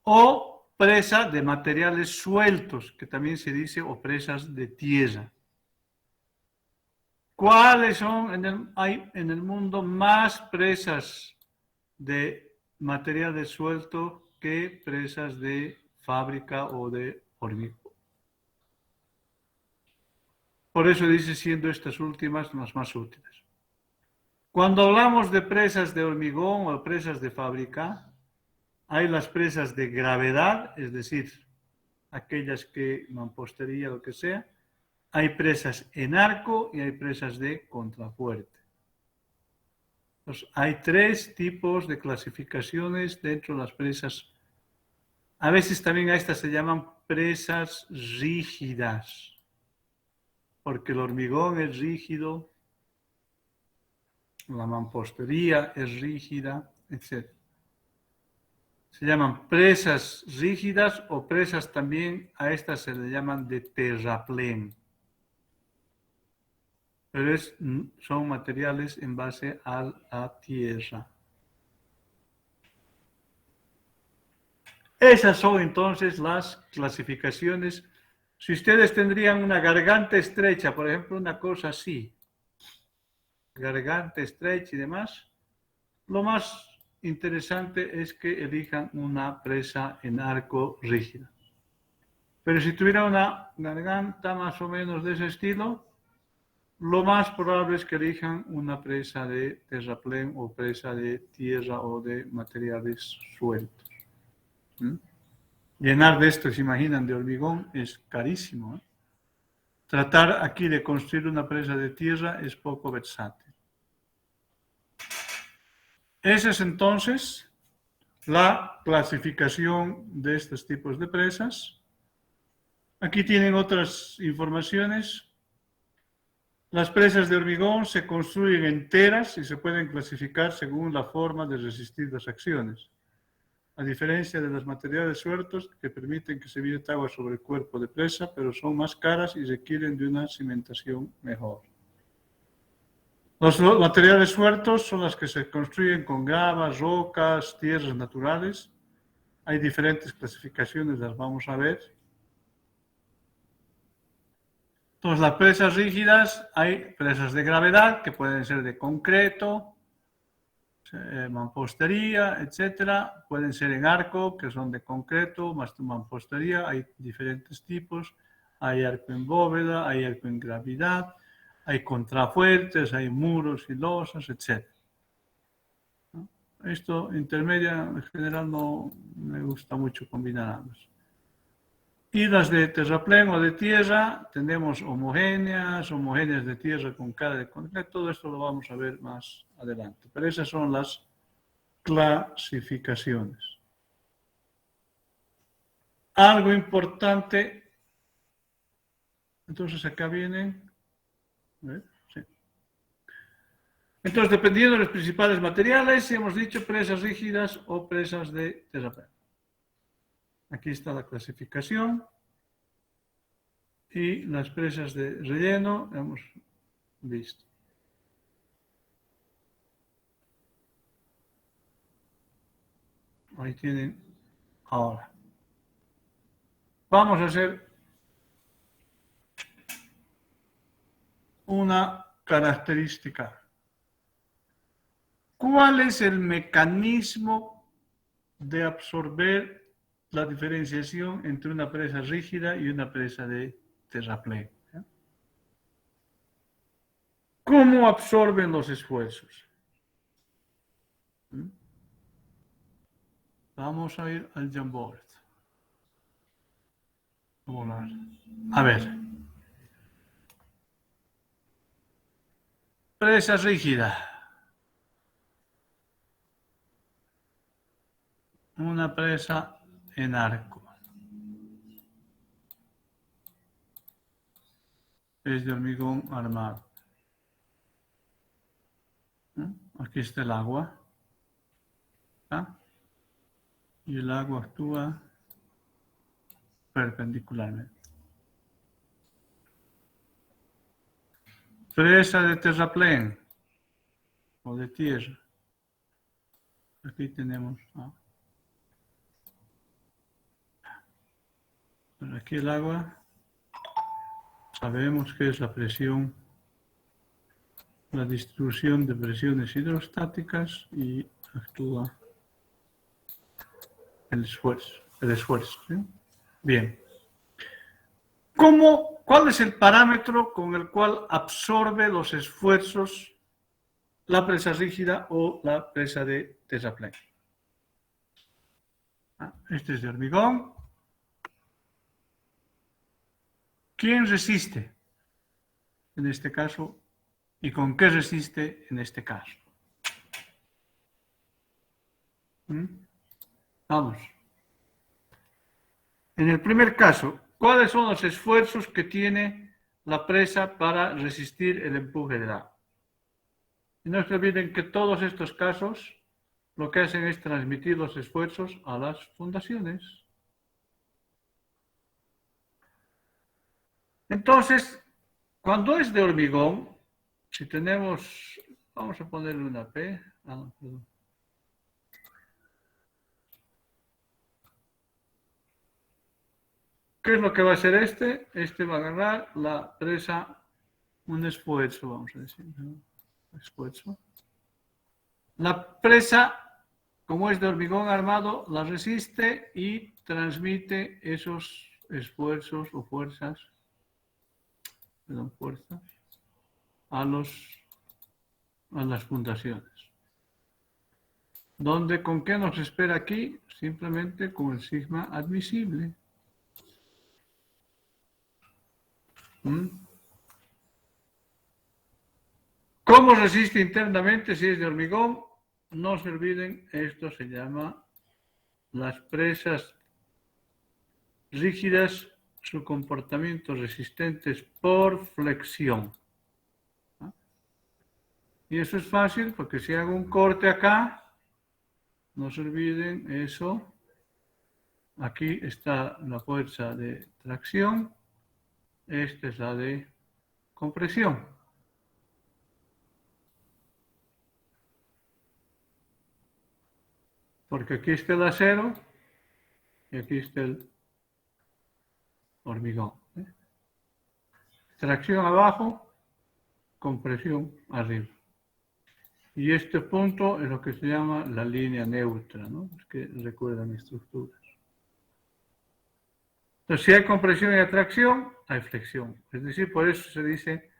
O presa de materiales sueltos, que también se dice, o presas de tierra. ¿Cuáles son? Hay en el mundo más presas de materiales sueltos que presas de fábrica o de hormigón. Por eso dice, siendo estas últimas las más útiles. Cuando hablamos de presas de hormigón o presas de fábrica, hay las presas de gravedad, es decir, aquellas que mampostería, lo que sea. Hay presas en arco y hay presas de contrafuerte. Entonces, hay tres tipos de clasificaciones dentro de las presas. A veces también a estas se llaman presas rígidas, porque el hormigón es rígido, la mampostería es rígida, etc. Se llaman presas rígidas o presas también, a estas se le llaman de terraplén. Pero son materiales en base a la tierra. Esas son entonces las clasificaciones. Si ustedes tendrían una garganta estrecha, por ejemplo, una cosa así, garganta estrecha y demás, lo más interesante es que elijan una presa en arco rígida. Pero si tuviera una garganta más o menos de ese estilo, lo más probable es que elijan una presa de terraplén o presa de tierra o de materiales sueltos. Llenar de esto, se imaginan, de hormigón es carísimo, ¿eh? Tratar aquí de construir una presa de tierra es poco versátil. Esa es entonces la clasificación de estos tipos de presas. Aquí tienen otras informaciones. Las presas de hormigón se construyen enteras y se pueden clasificar según la forma de resistir las acciones, a diferencia de los materiales sueltos que permiten que se vierte agua sobre el cuerpo de presa, pero son más caras y requieren de una cimentación mejor. Los materiales sueltos son los que se construyen con gravas, rocas, tierras naturales. Hay diferentes clasificaciones, las vamos a ver. Entonces, las presas rígidas, hay presas de gravedad que pueden ser de concreto, mampostería, etcétera. Pueden ser en arco, que son de concreto, más mampostería. Hay diferentes tipos. Hay arco en bóveda, hay arco en gravedad, hay contrafuertes, hay muros y losas, etcétera. Esto intermedia en general no me gusta mucho combinar ambas. Y las de terraplén o de tierra, tenemos homogéneas de tierra con cara de concreto, todo esto lo vamos a ver más adelante. Pero esas son las clasificaciones. algo importante. Entonces acá vienen. Sí. Entonces, dependiendo de los principales materiales, hemos dicho presas rígidas o presas de terraplén. Aquí está la clasificación. Y las presas de relleno hemos visto. Ahí tienen ahora. Vamos a hacer una característica. ¿Cuál es el mecanismo de absorber la diferenciación entre una presa rígida y una presa de terraplén? ¿Cómo absorben los esfuerzos? Vamos a ir al Jamboard. A ver. Presa rígida. Una presa en arco. Es de hormigón armado. Aquí está el agua. ¿Ah? Y el agua actúa perpendicularmente. Presa de terraplén o de tierra. Aquí tenemos. Pero aquí el agua, sabemos que es la presión, la distribución de presiones hidrostáticas y actúa el esfuerzo. ¿Sí? Bien. ¿Cuál es el parámetro con el cual absorbe los esfuerzos la presa rígida o la presa de terraplén? Este es de hormigón. ¿Quién resiste en este caso y con qué resiste en este caso? Vamos. En el primer caso, ¿cuáles son los esfuerzos que tiene la presa para resistir el empuje del agua? Y no se olviden que todos estos casos lo que hacen es transmitir los esfuerzos a las fundaciones. Entonces, cuando es de hormigón, si tenemos, vamos a ponerle una P. No, perdón. ¿Qué es lo que va a hacer este? Este va a agarrar la presa, un esfuerzo, vamos a decir, ¿no? Esfuerzo. La presa, como es de hormigón armado, la resiste y transmite esos esfuerzos o fuerzas, a las fundaciones. ¿Dónde, con qué nos espera aquí? Simplemente con el sigma admisible. ¿Cómo resiste internamente si es de hormigón? No se olviden, esto se llama las presas rígidas, su comportamiento resistentes por flexión. Y eso es fácil porque si hago un corte acá, no se olviden eso. Aquí está la fuerza de tracción. Esta es la de compresión. Porque aquí está el acero y aquí está el hormigón. Tracción abajo, compresión arriba. Y este punto es lo que se llama la línea neutra, ¿no? Es que recuerdan estructuras. Entonces, si hay compresión y atracción, hay flexión. Es decir, por eso se dice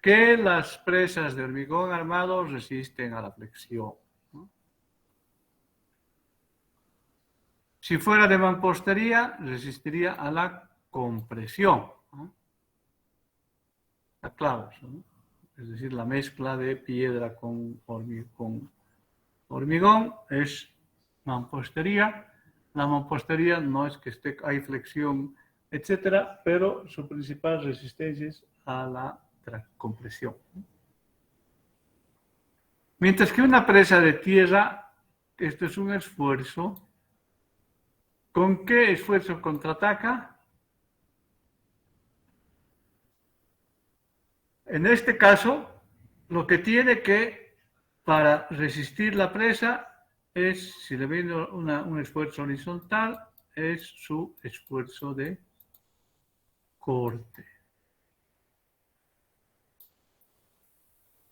que las presas de hormigón armado resisten a la flexión, ¿no? Si fuera de mampostería, resistiría a la compresión, ¿no? Está claro eso, ¿no? Es decir, la mezcla de piedra con hormigón es mampostería. La mampostería no es que hay flexión, etcétera, pero su principal resistencia es a la compresión. Mientras que una presa de tierra, esto es un esfuerzo. ¿Con qué esfuerzo contraataca? En este caso, lo que tiene que, para resistir la presa, es, si le viene un esfuerzo horizontal, es su esfuerzo de corte.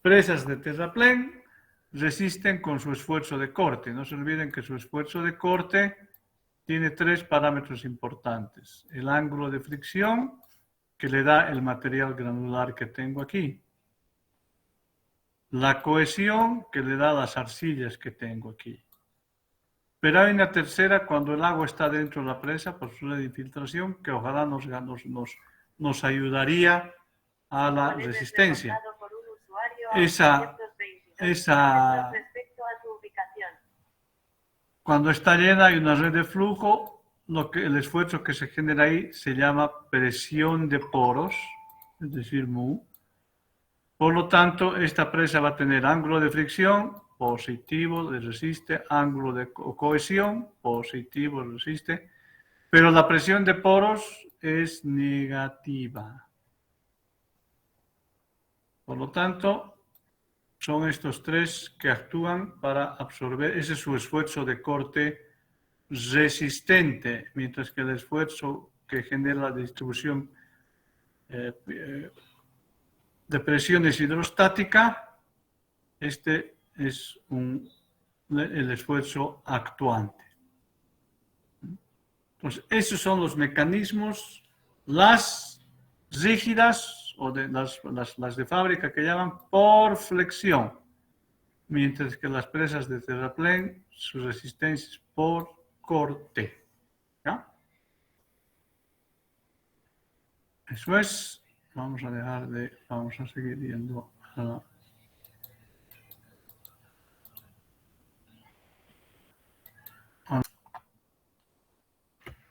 Presas de terraplén resisten con su esfuerzo de corte. No se olviden que su esfuerzo de corte tiene 3 parámetros importantes. El ángulo de fricción, que le da el material granular que tengo aquí. La cohesión, que le da las arcillas que tengo aquí. Pero hay una tercera cuando el agua está dentro de la presa por su red de infiltración, que ojalá nos ayudaría a la resistencia. Cuando está llena hay una red de flujo, el esfuerzo que se genera ahí se llama presión de poros, es decir, mu. Por lo tanto, esta presa va a tener ángulo de fricción positivo, le resiste, ángulo de cohesión positivo, le resiste, pero la presión de poros es negativa. Por lo tanto, son estos 3 que actúan para absorber, ese es su esfuerzo de corte resistente, mientras que el esfuerzo que genera la distribución de presiones hidrostática, este es el esfuerzo actuante. Entonces, esos son los mecanismos, las rígidas o las de fábrica que llaman por flexión, mientras que las presas de terraplén, su resistencia es por corte. ¿Ya? Eso es. Vamos a seguir yendo a la...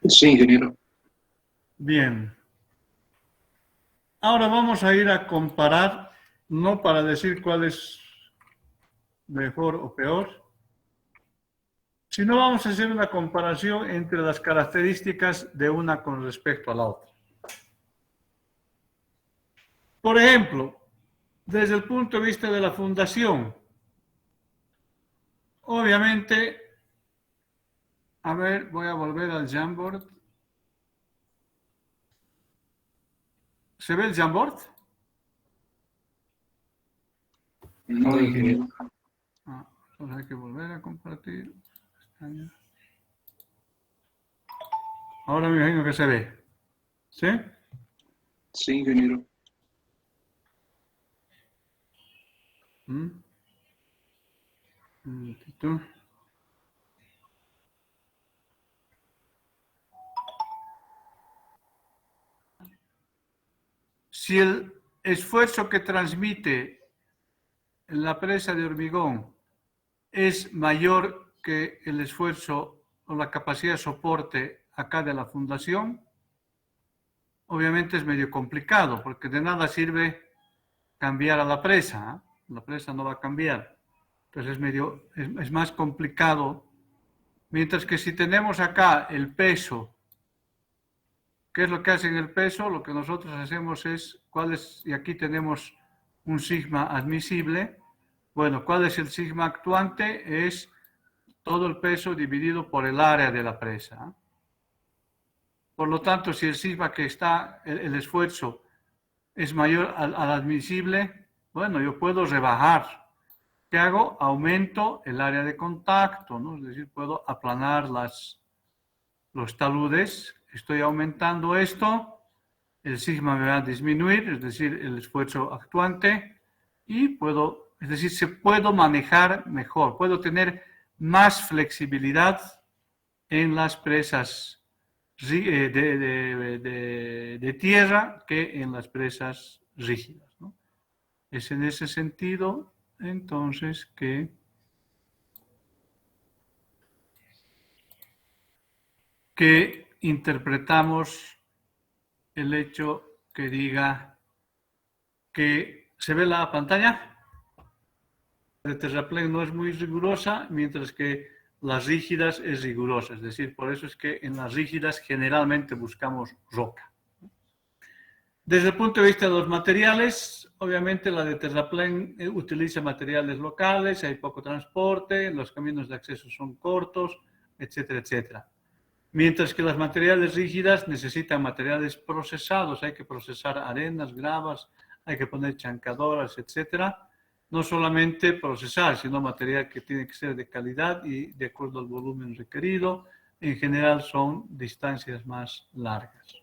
Sí, ingeniero. Bien. Ahora vamos a ir a comparar, no para decir cuál es mejor o peor, sino vamos a hacer una comparación entre las características de una con respecto a la otra. Por ejemplo, desde el punto de vista de la fundación, obviamente, a ver, voy a volver al Jamboard. ¿Se ve el Jamboard? No, ingeniero. Entonces hay que volver a compartir. Ahora me imagino que se ve. ¿Sí? Sí, ingeniero. Un momentito. Si el esfuerzo que transmite en la presa de hormigón es mayor que el esfuerzo o la capacidad de soporte acá de la fundación, obviamente es medio complicado, porque de nada sirve cambiar a la presa. La presa no va a cambiar. Entonces es más complicado. Mientras que si tenemos acá el peso, ¿qué es lo que hace en el peso? Lo que nosotros hacemos es, y aquí tenemos un sigma admisible. Bueno, ¿cuál es el sigma actuante? Es todo el peso dividido por el área de la presa. Por lo tanto, si el sigma que está, el esfuerzo es mayor al admisible, bueno, yo puedo rebajar. ¿Qué hago? Aumento el área de contacto, ¿no? Es decir, puedo aplanar los taludes. Estoy aumentando esto, el sigma me va a disminuir, es decir, el esfuerzo actuante, y se puedo manejar mejor, puedo tener más flexibilidad en las presas de tierra que en las presas rígidas, ¿no? Es en ese sentido, entonces, que que interpretamos el hecho que diga que se ve la pantalla. La de terraplén no es muy rigurosa, mientras que las rígidas es rigurosa. Es decir, por eso es que en las rígidas generalmente buscamos roca. Desde el punto de vista de los materiales, obviamente la de terraplén utiliza materiales locales, hay poco transporte, los caminos de acceso son cortos, etcétera, etcétera. Mientras que las materiales rígidas necesitan materiales procesados, hay que procesar arenas, gravas, hay que poner chancadoras, etcétera. No solamente procesar, sino material que tiene que ser de calidad y de acuerdo al volumen requerido. En general son distancias más largas.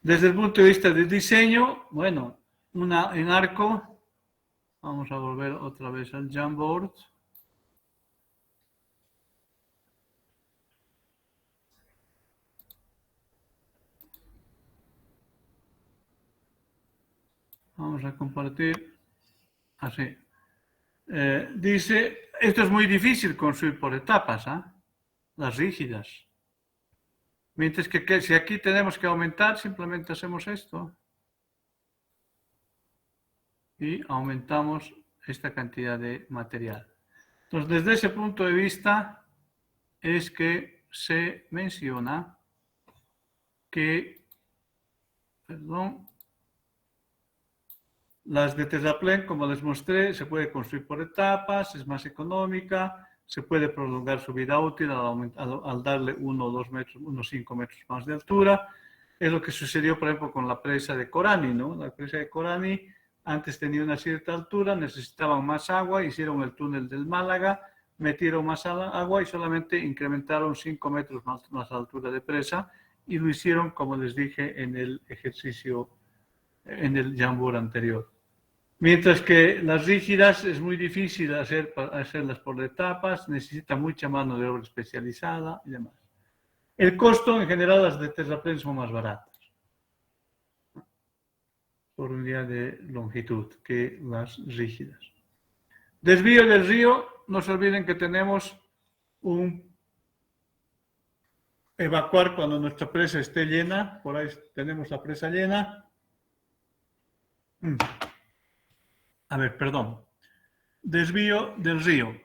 Desde el punto de vista del diseño, bueno, en arco, vamos a volver otra vez al Jamboard. Vamos a compartir así. Dice, esto es muy difícil construir por etapas, las rígidas. Mientras que si aquí tenemos que aumentar, simplemente hacemos esto. Y aumentamos esta cantidad de material. Entonces, desde ese punto de vista, es que se menciona que, las de terraplén, como les mostré, se puede construir por etapas, es más económica, se puede prolongar su vida útil al darle 1 o 2 metros, unos 5 metros más de altura. Es lo que sucedió, por ejemplo, con la presa de Corani, ¿no? La presa de Corani antes tenía una cierta altura, necesitaban más agua, hicieron el túnel del Málaga, metieron más agua y solamente incrementaron 5 metros más altura de presa y lo hicieron, como les dije, en el ejercicio, en el Jamboard anterior. Mientras que las rígidas es muy difícil hacerlas por etapas, necesita mucha mano de obra especializada y demás. El costo, en general, las de terraplén son más baratas por unidad de longitud que las rígidas. Desvío del río, no se olviden que tenemos un evacuar cuando nuestra presa esté llena, por ahí tenemos la presa llena. A ver, perdón. Desvío del río.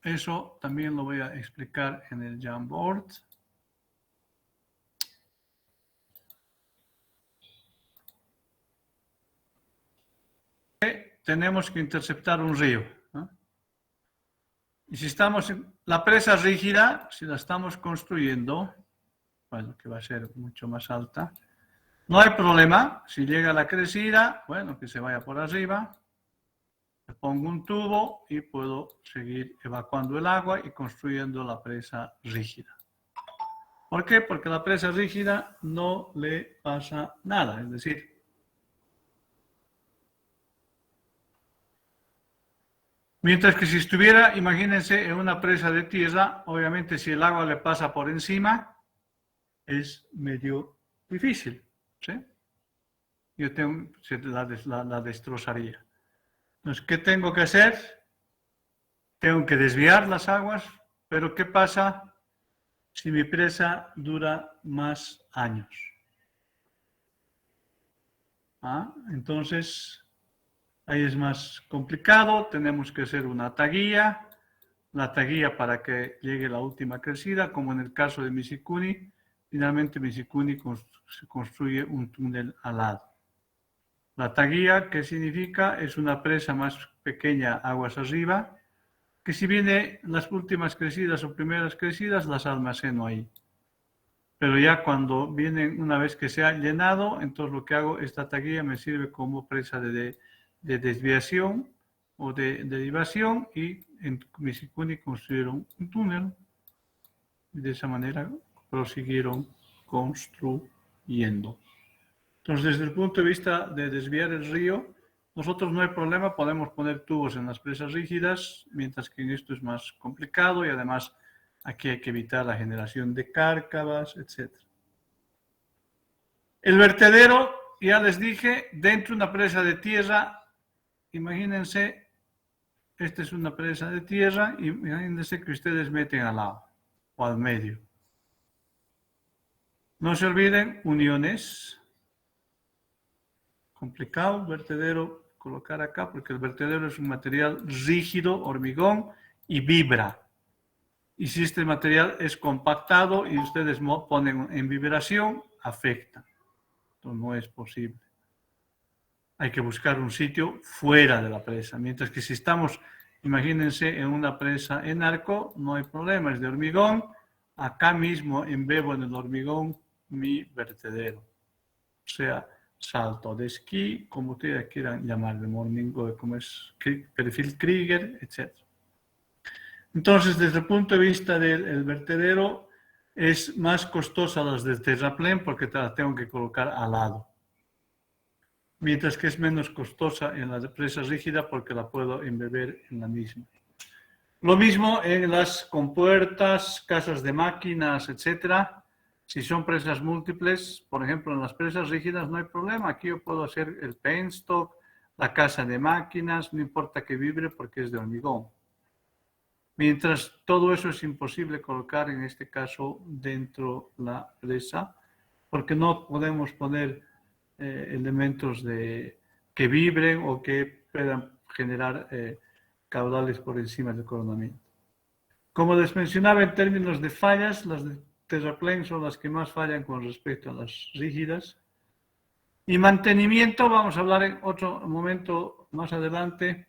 Eso también lo voy a explicar en el Jamboard. Tenemos que interceptar un río, ¿no? Y si estamos en la presa rígida, si la estamos construyendo, bueno, que va a ser mucho más alta, no hay problema. Si llega la crecida, bueno, que se vaya por arriba. Le pongo un tubo y puedo seguir evacuando el agua y construyendo la presa rígida. ¿Por qué? Porque la presa rígida no le pasa nada. Es decir, mientras que si estuviera, imagínense, en una presa de tierra, obviamente si el agua le pasa por encima, es medio difícil, ¿sí? Yo la destrozaría. Entonces, ¿qué tengo que hacer? Tengo que desviar las aguas, pero ¿qué pasa si mi presa dura más años? Entonces, ahí es más complicado, tenemos que hacer una taguilla, la taguilla para que llegue la última crecida, como en el caso de Misikuni. Finalmente Misikuni se construye un túnel al lado. La taguilla, ¿qué significa? Es una presa más pequeña aguas arriba, que si viene las últimas crecidas o primeras crecidas, las almaceno ahí. Pero ya cuando vienen, una vez que se ha llenado, entonces lo que hago, esta taguilla me sirve como presa de desviación o de derivación, y en Misikuni construyeron un túnel y de esa manera prosiguieron construyendo. Entonces, desde el punto de vista de desviar el río, nosotros no hay problema, podemos poner tubos en las presas rígidas, mientras que en esto es más complicado y además aquí hay que evitar la generación de cárcavas, etc. El vertedero, ya les dije, dentro de una presa de tierra, imagínense, esta es una presa de tierra, imagínense que ustedes meten al lado o al medio. No se olviden, uniones. Complicado, vertedero, colocar acá, porque el vertedero es un material rígido, hormigón, y vibra. Y si este material es compactado y ustedes ponen en vibración, afecta. Entonces no es posible. Hay que buscar un sitio fuera de la presa. Mientras que si estamos, imagínense, en una presa en arco, no hay problema, es de hormigón. Acá mismo embebo en el hormigón mi vertedero. O sea, salto de esquí, como ustedes quieran llamarle, morning, como es perfil Krieger, etc. Entonces, desde el punto de vista del vertedero, es más costosa las de terraplén porque te la tengo que colocar al lado. Mientras que es menos costosa en la presa rígida porque la puedo embeber en la misma. Lo mismo en las compuertas, casas de máquinas, etc. Si son presas múltiples, por ejemplo, en las presas rígidas no hay problema. Aquí yo puedo hacer el penstock, la casa de máquinas, no importa que vibre porque es de hormigón. Mientras todo eso es imposible colocar, en este caso, dentro de la presa, porque no podemos poner elementos que vibren o que puedan generar caudales por encima del coronamiento. Como les mencionaba, en términos de fallas, las de terraplén son las que más fallan con respecto a las rígidas. Y mantenimiento, vamos a hablar en otro momento más adelante.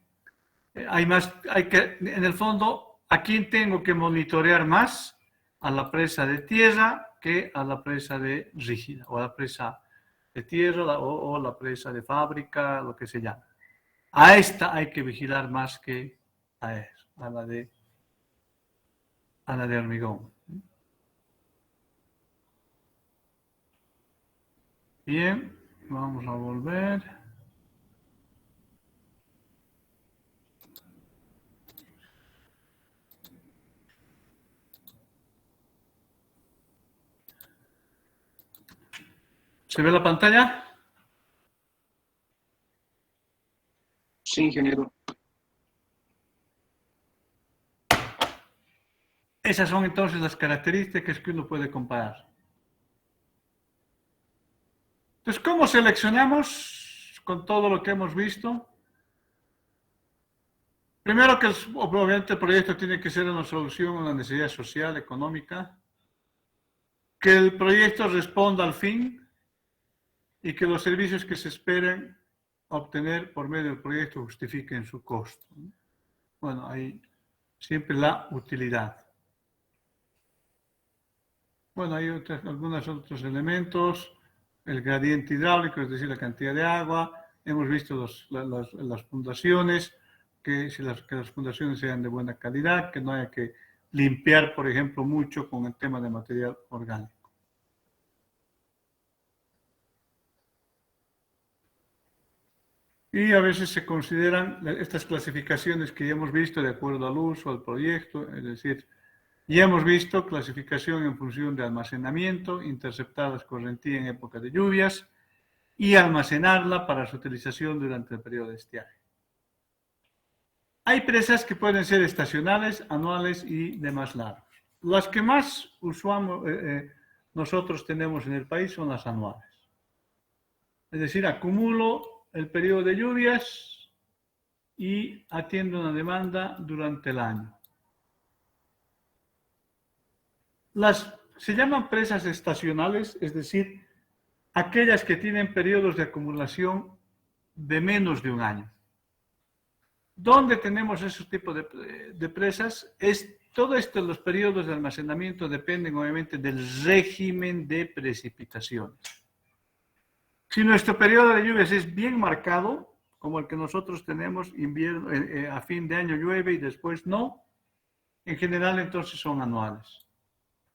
En el fondo, ¿a quién tengo que monitorear más? A la presa de tierra que a la presa de rígida, o a la presa de tierra o la presa de fábrica, lo que se llama. A esta hay que vigilar más que a la de hormigón. Bien, vamos a volver. ¿Se ve la pantalla? Sí, ingeniero. Esas son entonces las características que uno puede comparar. Entonces, ¿cómo seleccionamos con todo lo que hemos visto? Primero que obviamente el proyecto tiene que ser una solución a una necesidad social, económica, que el proyecto responda al fin y que los servicios que se esperen obtener por medio del proyecto justifiquen su costo. Bueno, hay siempre la utilidad. Bueno, hay algunos otros elementos, el gradiente hidráulico, es decir, la cantidad de agua. Hemos visto las fundaciones, que las fundaciones sean de buena calidad, que no haya que limpiar, por ejemplo, mucho con el tema de material orgánico. Y a veces se consideran estas clasificaciones que ya hemos visto de acuerdo al uso, al proyecto, es decir, ya hemos visto clasificación en función de almacenamiento, interceptar la escorrentía en época de lluvias y almacenarla para su utilización durante el periodo de estiaje. Hay presas que pueden ser estacionales, anuales y de más largos. Las que más nosotros tenemos en el país son las anuales. Es decir, acumulo el periodo de lluvias y atiendo una demanda durante el año. Se llaman presas estacionales, es decir, aquellas que tienen periodos de acumulación de menos de un año. ¿Dónde tenemos esos tipos de presas? Todo esto, los periodos de almacenamiento dependen obviamente del régimen de precipitaciones. Si nuestro periodo de lluvias es bien marcado, como el que nosotros tenemos, invierno, a fin de año llueve y después no, en general entonces son anuales.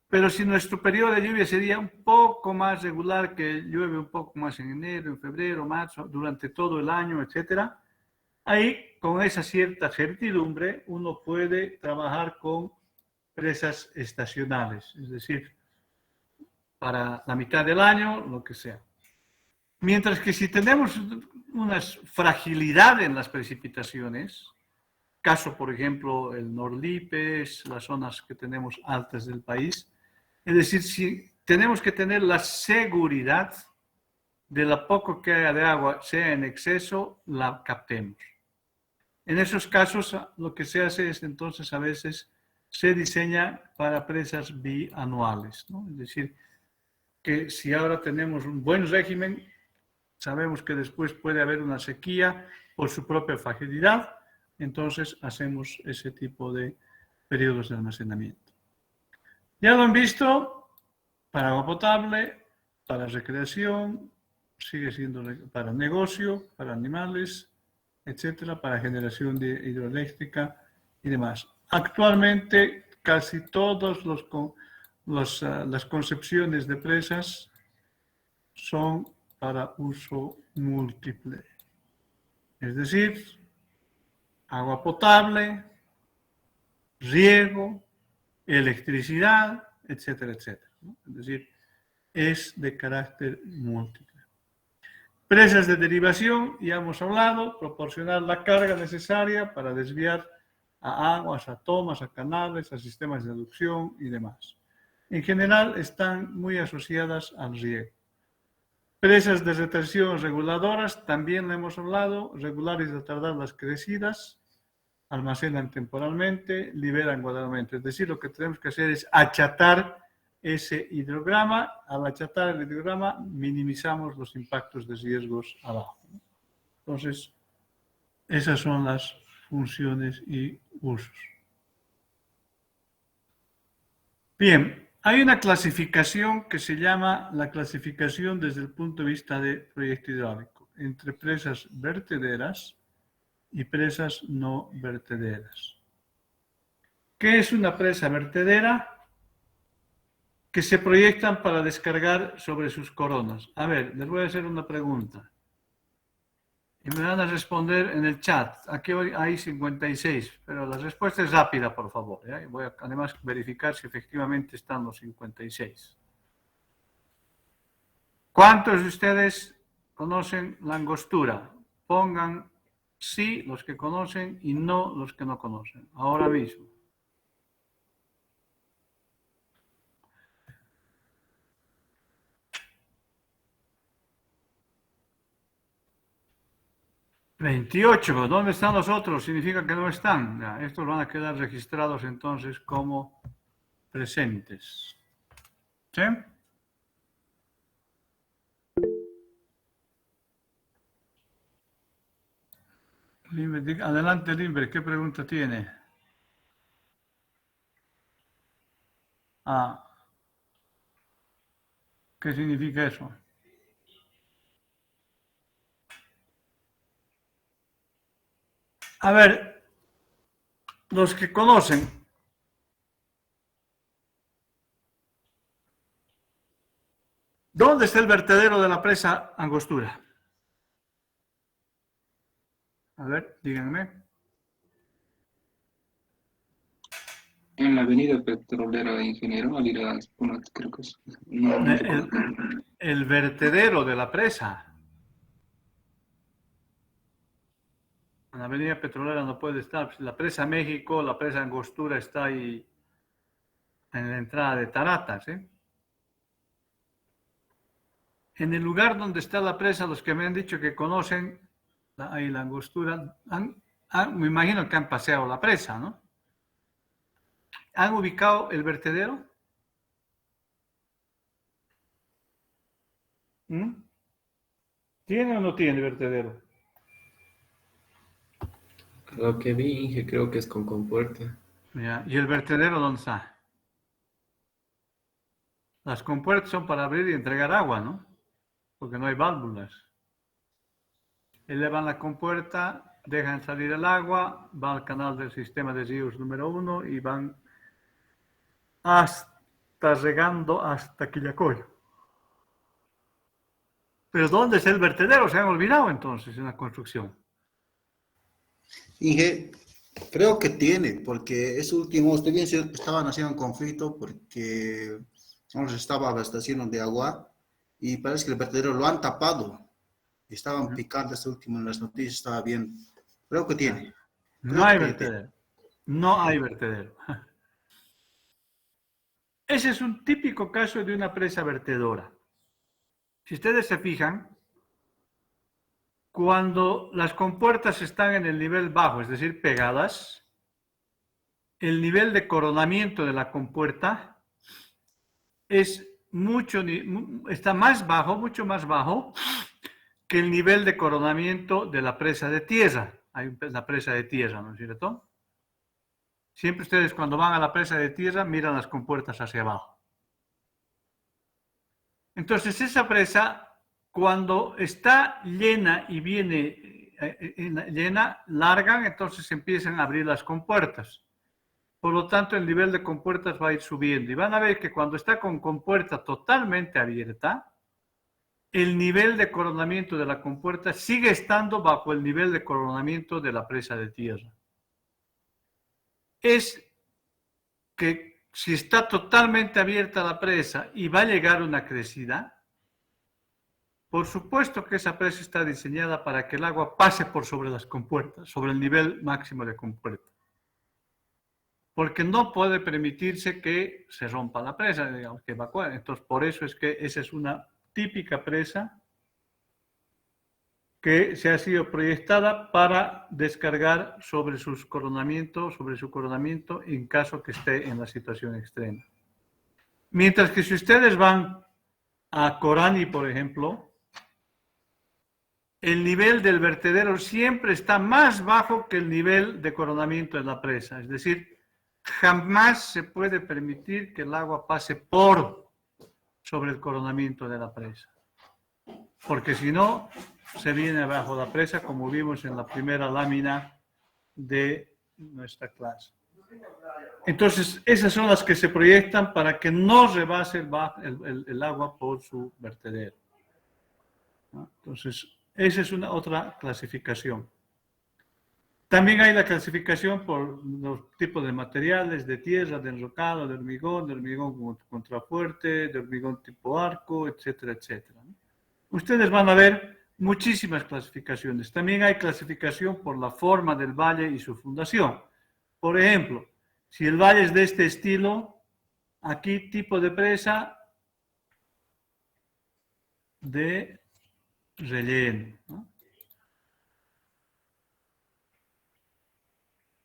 Pero si nuestro periodo de lluvia sería un poco más regular, que llueve un poco más en enero, en febrero, marzo, durante todo el año, etc., ahí, con esa cierta certidumbre, uno puede trabajar con presas estacionales, es decir, para la mitad del año, lo que sea. Mientras que si tenemos una fragilidad en las precipitaciones, caso, por ejemplo, el Nordlipes, las zonas que tenemos altas del país, es decir, si tenemos que tener la seguridad de la poco que haya de agua, sea en exceso, la captemos. En esos casos, lo que se hace es entonces a veces se diseña para presas bianuales, ¿no? Es decir, que si ahora tenemos un buen régimen, sabemos que después puede haber una sequía por su propia fragilidad, entonces hacemos ese tipo de periodos de almacenamiento. Ya lo han visto, para agua potable, para recreación, sigue siendo para negocio, para animales, etcétera, para generación de hidroeléctrica y demás. Actualmente, casi todas las concepciones de presas son para uso múltiple. Es decir, agua potable, riego, electricidad, etcétera, etcétera, ¿no? Es decir, es de carácter múltiple. Presas de derivación, ya hemos hablado, proporcionar la carga necesaria para desviar a aguas, a tomas, a canales, a sistemas de aducción y demás. En general están muy asociadas al riego. Presas de retención reguladoras, también lo hemos hablado, regular y retardar las crecidas, almacenan temporalmente, liberan gradualmente. Es decir, lo que tenemos que hacer es achatar ese hidrograma. Al achatar el hidrograma, minimizamos los impactos de riesgos abajo. Entonces, esas son las funciones y usos. Bien. Hay una clasificación que se llama la clasificación desde el punto de vista de proyecto hidráulico, entre presas vertederas y presas no vertederas. ¿Qué es una presa vertedera? Que se proyectan para descargar sobre sus coronas. A ver, les voy a hacer una pregunta. Y me van a responder en el chat. Aquí hay 56, pero la respuesta es rápida, por favor. ¿Ya? Voy a además verificar si efectivamente están los 56. ¿Cuántos de ustedes conocen la angostura? Pongan sí los que conocen y no los que no conocen. Ahora mismo. ¿28? ¿Dónde están los otros? Significa que no están. Ya, estos van a quedar registrados entonces como presentes. ¿Sí? Adelante, Limber, ¿qué pregunta tiene? Ah, ¿qué significa eso? A ver, los que conocen, ¿dónde está el vertedero de la presa Angostura? A ver, díganme. En la avenida petrolera Ingeniero, al ir a Exponat, creo que es. No recuerdo. El vertedero de la presa. En la avenida petrolera no puede estar. La presa México, la presa Angostura está ahí en la entrada de Taratas, ¿eh? En el lugar donde está la presa, los que me han dicho que conocen ahí la Angostura, me imagino que han paseado la presa, ¿no? ¿Han ubicado el vertedero? ¿Mm? ¿Tiene o no tiene vertedero? Lo que vi, Inge, creo que es con compuerta. Ya. ¿Y el vertedero dónde está? Las compuertas son para abrir y entregar agua, ¿no? Porque no hay válvulas. Elevan la compuerta, dejan salir el agua, va al canal del sistema de ríos número 1 y van hasta regando hasta Quillacollo. ¿Pero dónde está el vertedero? Se han olvidado entonces en la construcción. Inge, creo que tiene, porque ese último, usted bien estaban haciendo un conflicto porque no les estaba abasteciendo de agua y parece que el vertedero lo han tapado. Estaban picando este último en las noticias, estaba bien. Creo que tiene. No hay vertedero. No hay vertedero. ese es un típico caso de una presa vertedora. Si ustedes se fijan, cuando las compuertas están en el nivel bajo, es decir, pegadas, el nivel de coronamiento de la compuerta está más bajo, mucho más bajo, que el nivel de coronamiento de la presa de tierra. Hay la presa de tierra, ¿no es cierto? Siempre ustedes cuando van a la presa de tierra miran las compuertas hacia abajo. Entonces esa presa, cuando está llena y viene llena, largan, entonces empiezan a abrir las compuertas. Por lo tanto, el nivel de compuertas va a ir subiendo. Y van a ver que cuando está con compuerta totalmente abierta, el nivel de coronamiento de la compuerta sigue estando bajo el nivel de coronamiento de la presa de tierra. Es que si está totalmente abierta la presa y va a llegar una crecida, por supuesto que esa presa está diseñada para que el agua pase por sobre las compuertas, sobre el nivel máximo de compuerta. Porque no puede permitirse que se rompa la presa, digamos, que evacúe. Entonces, por eso es que esa es una típica presa que se ha sido proyectada para descargar sobre su coronamiento en caso que esté en la situación extrema. Mientras que si ustedes van a Corani, por ejemplo, el nivel del vertedero siempre está más bajo que el nivel de coronamiento de la presa. Es decir, jamás se puede permitir que el agua pase por sobre el coronamiento de la presa. Porque si no, se viene abajo la presa, como vimos en la primera lámina de nuestra clase. Entonces, esas son las que se proyectan para que no rebase el agua por su vertedero. ¿No? Entonces, esa es otra clasificación. También hay la clasificación por los tipos de materiales, de tierra, de enrocado, de hormigón contrafuerte, de hormigón tipo arco, etcétera, etcétera. Ustedes van a ver muchísimas clasificaciones. También hay clasificación por la forma del valle y su fundación. Por ejemplo, si el valle es de este estilo, aquí tipo de presa de relleno, ¿no?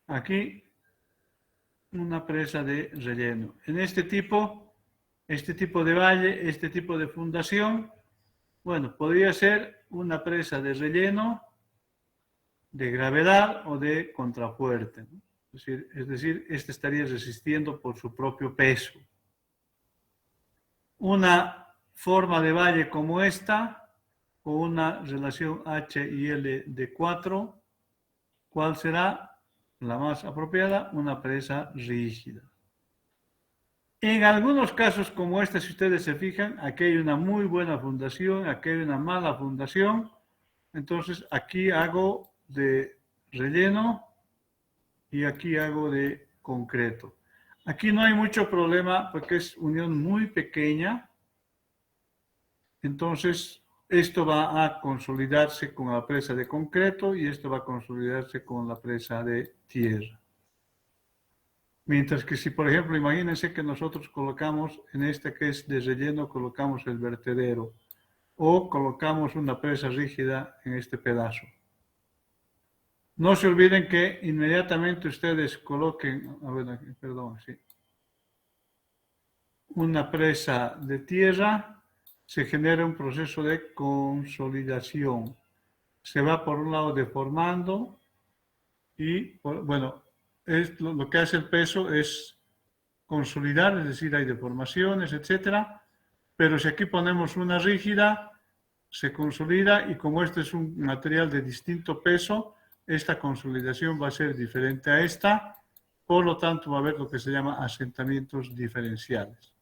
Aquí una presa de relleno. En este tipo de valle, este tipo de fundación, bueno, podría ser una presa de relleno, de gravedad o de contrafuerte, ¿no? Es decir, este estaría resistiendo por su propio peso. Una forma de valle como esta, con una relación H y L de 4, ¿cuál será la más apropiada? Una presa rígida. En algunos casos como este, si ustedes se fijan, aquí hay una muy buena fundación, aquí hay una mala fundación. Entonces aquí hago de relleno y aquí hago de concreto. Aquí no hay mucho problema porque es unión muy pequeña. Entonces esto va a consolidarse con la presa de concreto y esto va a consolidarse con la presa de tierra. Mientras que si, por ejemplo, imagínense que nosotros colocamos en esta que es de relleno, colocamos el vertedero o colocamos una presa rígida en este pedazo. No se olviden que inmediatamente ustedes coloquen, una presa de tierra, se genera un proceso de consolidación. Se va por un lado deformando y, bueno, lo que hace el peso es consolidar, es decir, hay deformaciones, etcétera, pero si aquí ponemos una rígida, se consolida y como este es un material de distinto peso, esta consolidación va a ser diferente a esta, por lo tanto va a haber lo que se llama asentamientos diferenciales.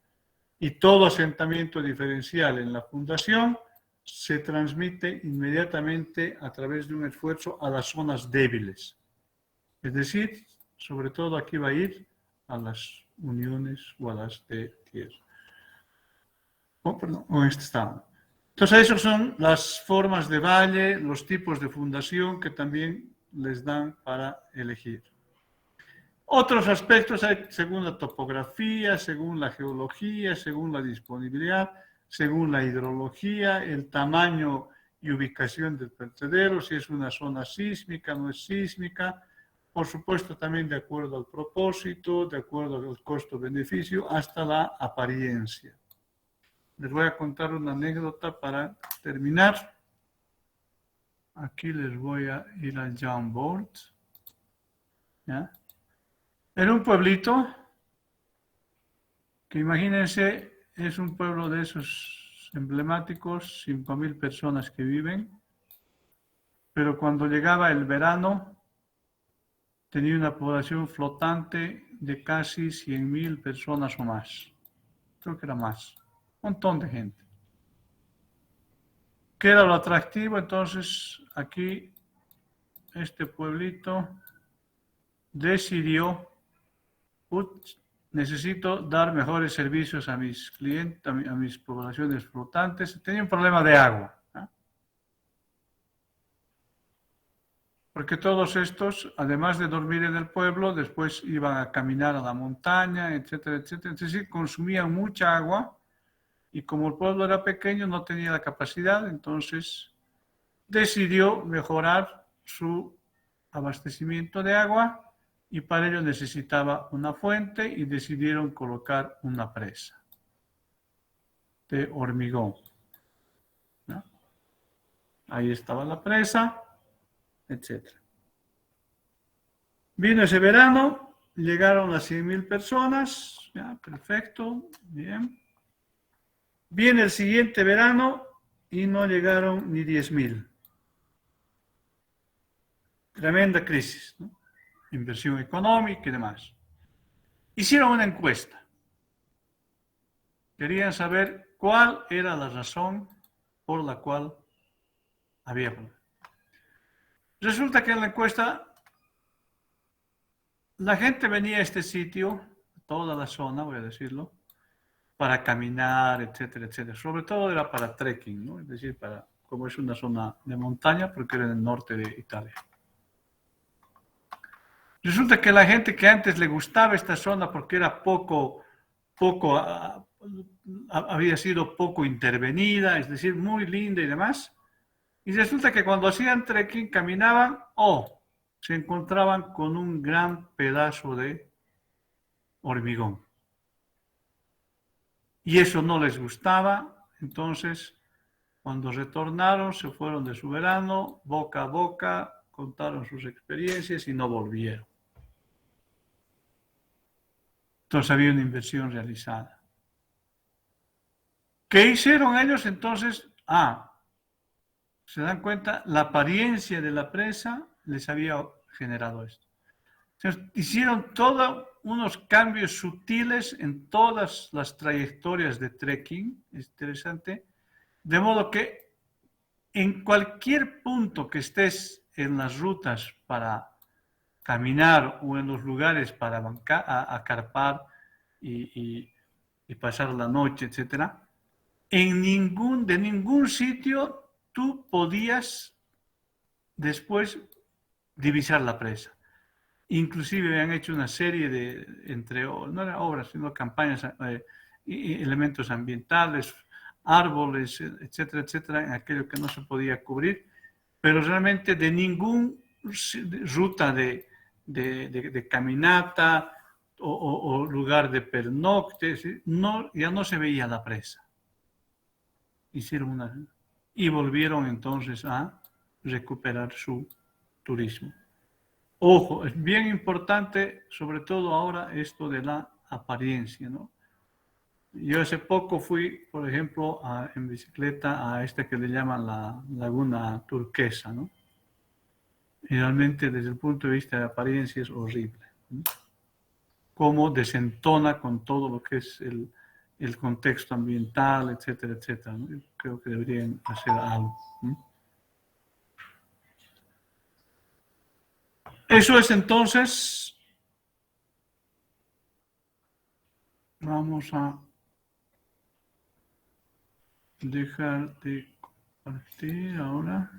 Y todo asentamiento diferencial en la fundación se transmite inmediatamente a través de un esfuerzo a las zonas débiles. Es decir, sobre todo aquí va a ir a las uniones o a las de tierra. Este está. Entonces, esas son las formas de valle, los tipos de fundación que también les dan para elegir. Otros aspectos hay según la topografía, según la geología, según la disponibilidad, según la hidrología, el tamaño y ubicación del vertedero, si es una zona sísmica, no es sísmica, por supuesto también de acuerdo al propósito, de acuerdo al costo-beneficio, hasta la apariencia. Les voy a contar una anécdota para terminar. Aquí les voy a ir al Jamboard. ¿Ya? Era un pueblito que imagínense, es un pueblo de esos emblemáticos, 5,000 personas que viven, pero cuando llegaba el verano tenía una población flotante de casi 100,000 personas o más. Creo que era más. Un montón de gente. ¿Qué era lo atractivo? Entonces, aquí, este pueblito decidió, necesito dar mejores servicios a mis clientes, a mis poblaciones flotantes. Tenía un problema de agua, ¿no? Porque todos estos, además de dormir en el pueblo, después iban a caminar a la montaña, etcétera, etcétera. Es decir, consumían mucha agua y como el pueblo era pequeño, no tenía la capacidad, entonces decidió mejorar su abastecimiento de agua y para ello necesitaba una fuente y decidieron colocar una presa de hormigón, ¿no? Ahí estaba la presa, etc. Vino ese verano, llegaron las 100,000 personas, ya, perfecto, bien. Viene el siguiente verano y no llegaron ni 10,000. Tremenda crisis, ¿no? Inversión económica y demás. Hicieron una encuesta. Querían saber cuál era la razón por la cual había problema. Resulta que en la encuesta la gente venía a este sitio, toda la zona, voy a decirlo, para caminar, etcétera, etcétera. Sobre todo era para trekking, ¿no? Es decir, como es una zona de montaña, porque era en el norte de Italia. Resulta que la gente que antes le gustaba esta zona porque era había sido poco intervenida, es decir, muy linda y demás, y resulta que cuando hacían trekking, caminaban, se encontraban con un gran pedazo de hormigón. Y eso no les gustaba, entonces cuando retornaron, se fueron de su verano, boca a boca, contaron sus experiencias y no volvieron. Entonces había una inversión realizada. ¿Qué hicieron ellos entonces? Se dan cuenta, la apariencia de la presa les había generado esto. Entonces, hicieron todos unos cambios sutiles en todas las trayectorias de trekking, es interesante, de modo que en cualquier punto que estés en las rutas para caminar o en los lugares para acampar y pasar la noche, etc., de ningún sitio tú podías después divisar la presa. Inclusive habían hecho una serie no eran obras, sino campañas, elementos ambientales, árboles, etcétera, etcétera, en aquello que no se podía cubrir, pero realmente de ninguna ruta de caminata o lugar de pernocte, ya no se veía la presa. Y volvieron entonces a recuperar su turismo. Ojo, es bien importante, sobre todo ahora, esto de la apariencia, ¿no? Yo hace poco fui, por ejemplo, en bicicleta a esta que le llaman la Laguna Turquesa, ¿no? Y realmente, desde el punto de vista de apariencia, es horrible, ¿no? Cómo desentona con todo lo que es el contexto ambiental, etcétera, etcétera, ¿no? Yo creo que deberían hacer algo, ¿no? Eso es entonces. Vamos a dejar de compartir ahora.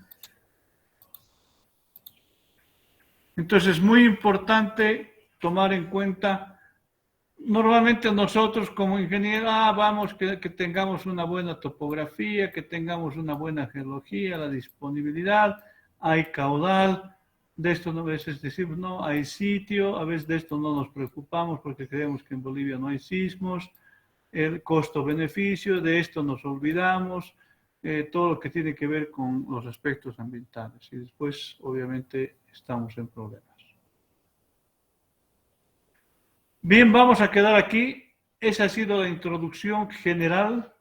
Entonces, muy importante tomar en cuenta, normalmente nosotros como ingenieros, vamos que tengamos una buena topografía, que tengamos una buena geología, la disponibilidad, hay caudal, de esto a veces decimos, no, hay sitio, a veces de esto no nos preocupamos porque creemos que en Bolivia no hay sismos, el costo-beneficio, de esto nos olvidamos, todo lo que tiene que ver con los aspectos ambientales. Y después, obviamente, estamos en problemas. Bien, vamos a quedar aquí. Esa ha sido la introducción general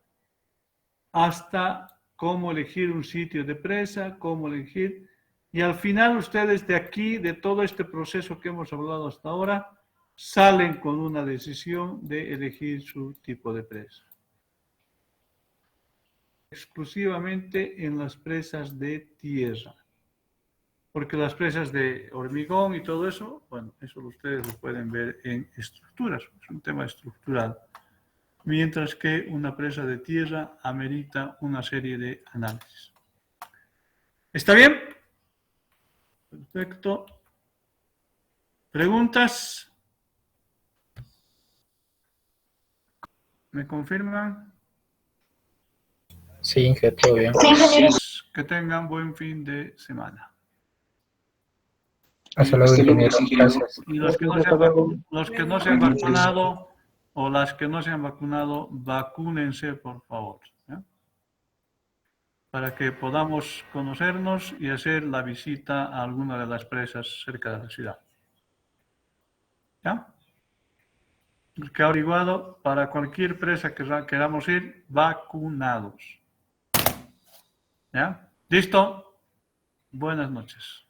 hasta cómo elegir un sitio de presa, cómo elegir. Y al final ustedes de aquí, de todo este proceso que hemos hablado hasta ahora, salen con una decisión de elegir su tipo de presa. Exclusivamente en las presas de tierra. Porque las presas de hormigón y todo eso, bueno, eso ustedes lo pueden ver en estructuras, es un tema estructural. Mientras que una presa de tierra amerita una serie de análisis. ¿Está bien? Perfecto. ¿Preguntas? ¿Me confirman? Sí, Inge, todo bien. Que tengan buen fin de semana. Hasta luego, Hasta luego, ingeniero. ingeniero. Gracias. Y los que no se han vacunado o las que no se han vacunado, vacúnense, por favor. ¿Ya? Para que podamos conocernos y hacer la visita a alguna de las presas cerca de la ciudad. ¿Ya? Que ha averiguado, para cualquier presa que queramos ir, vacunados. ¿Ya? ¿Listo? Buenas noches.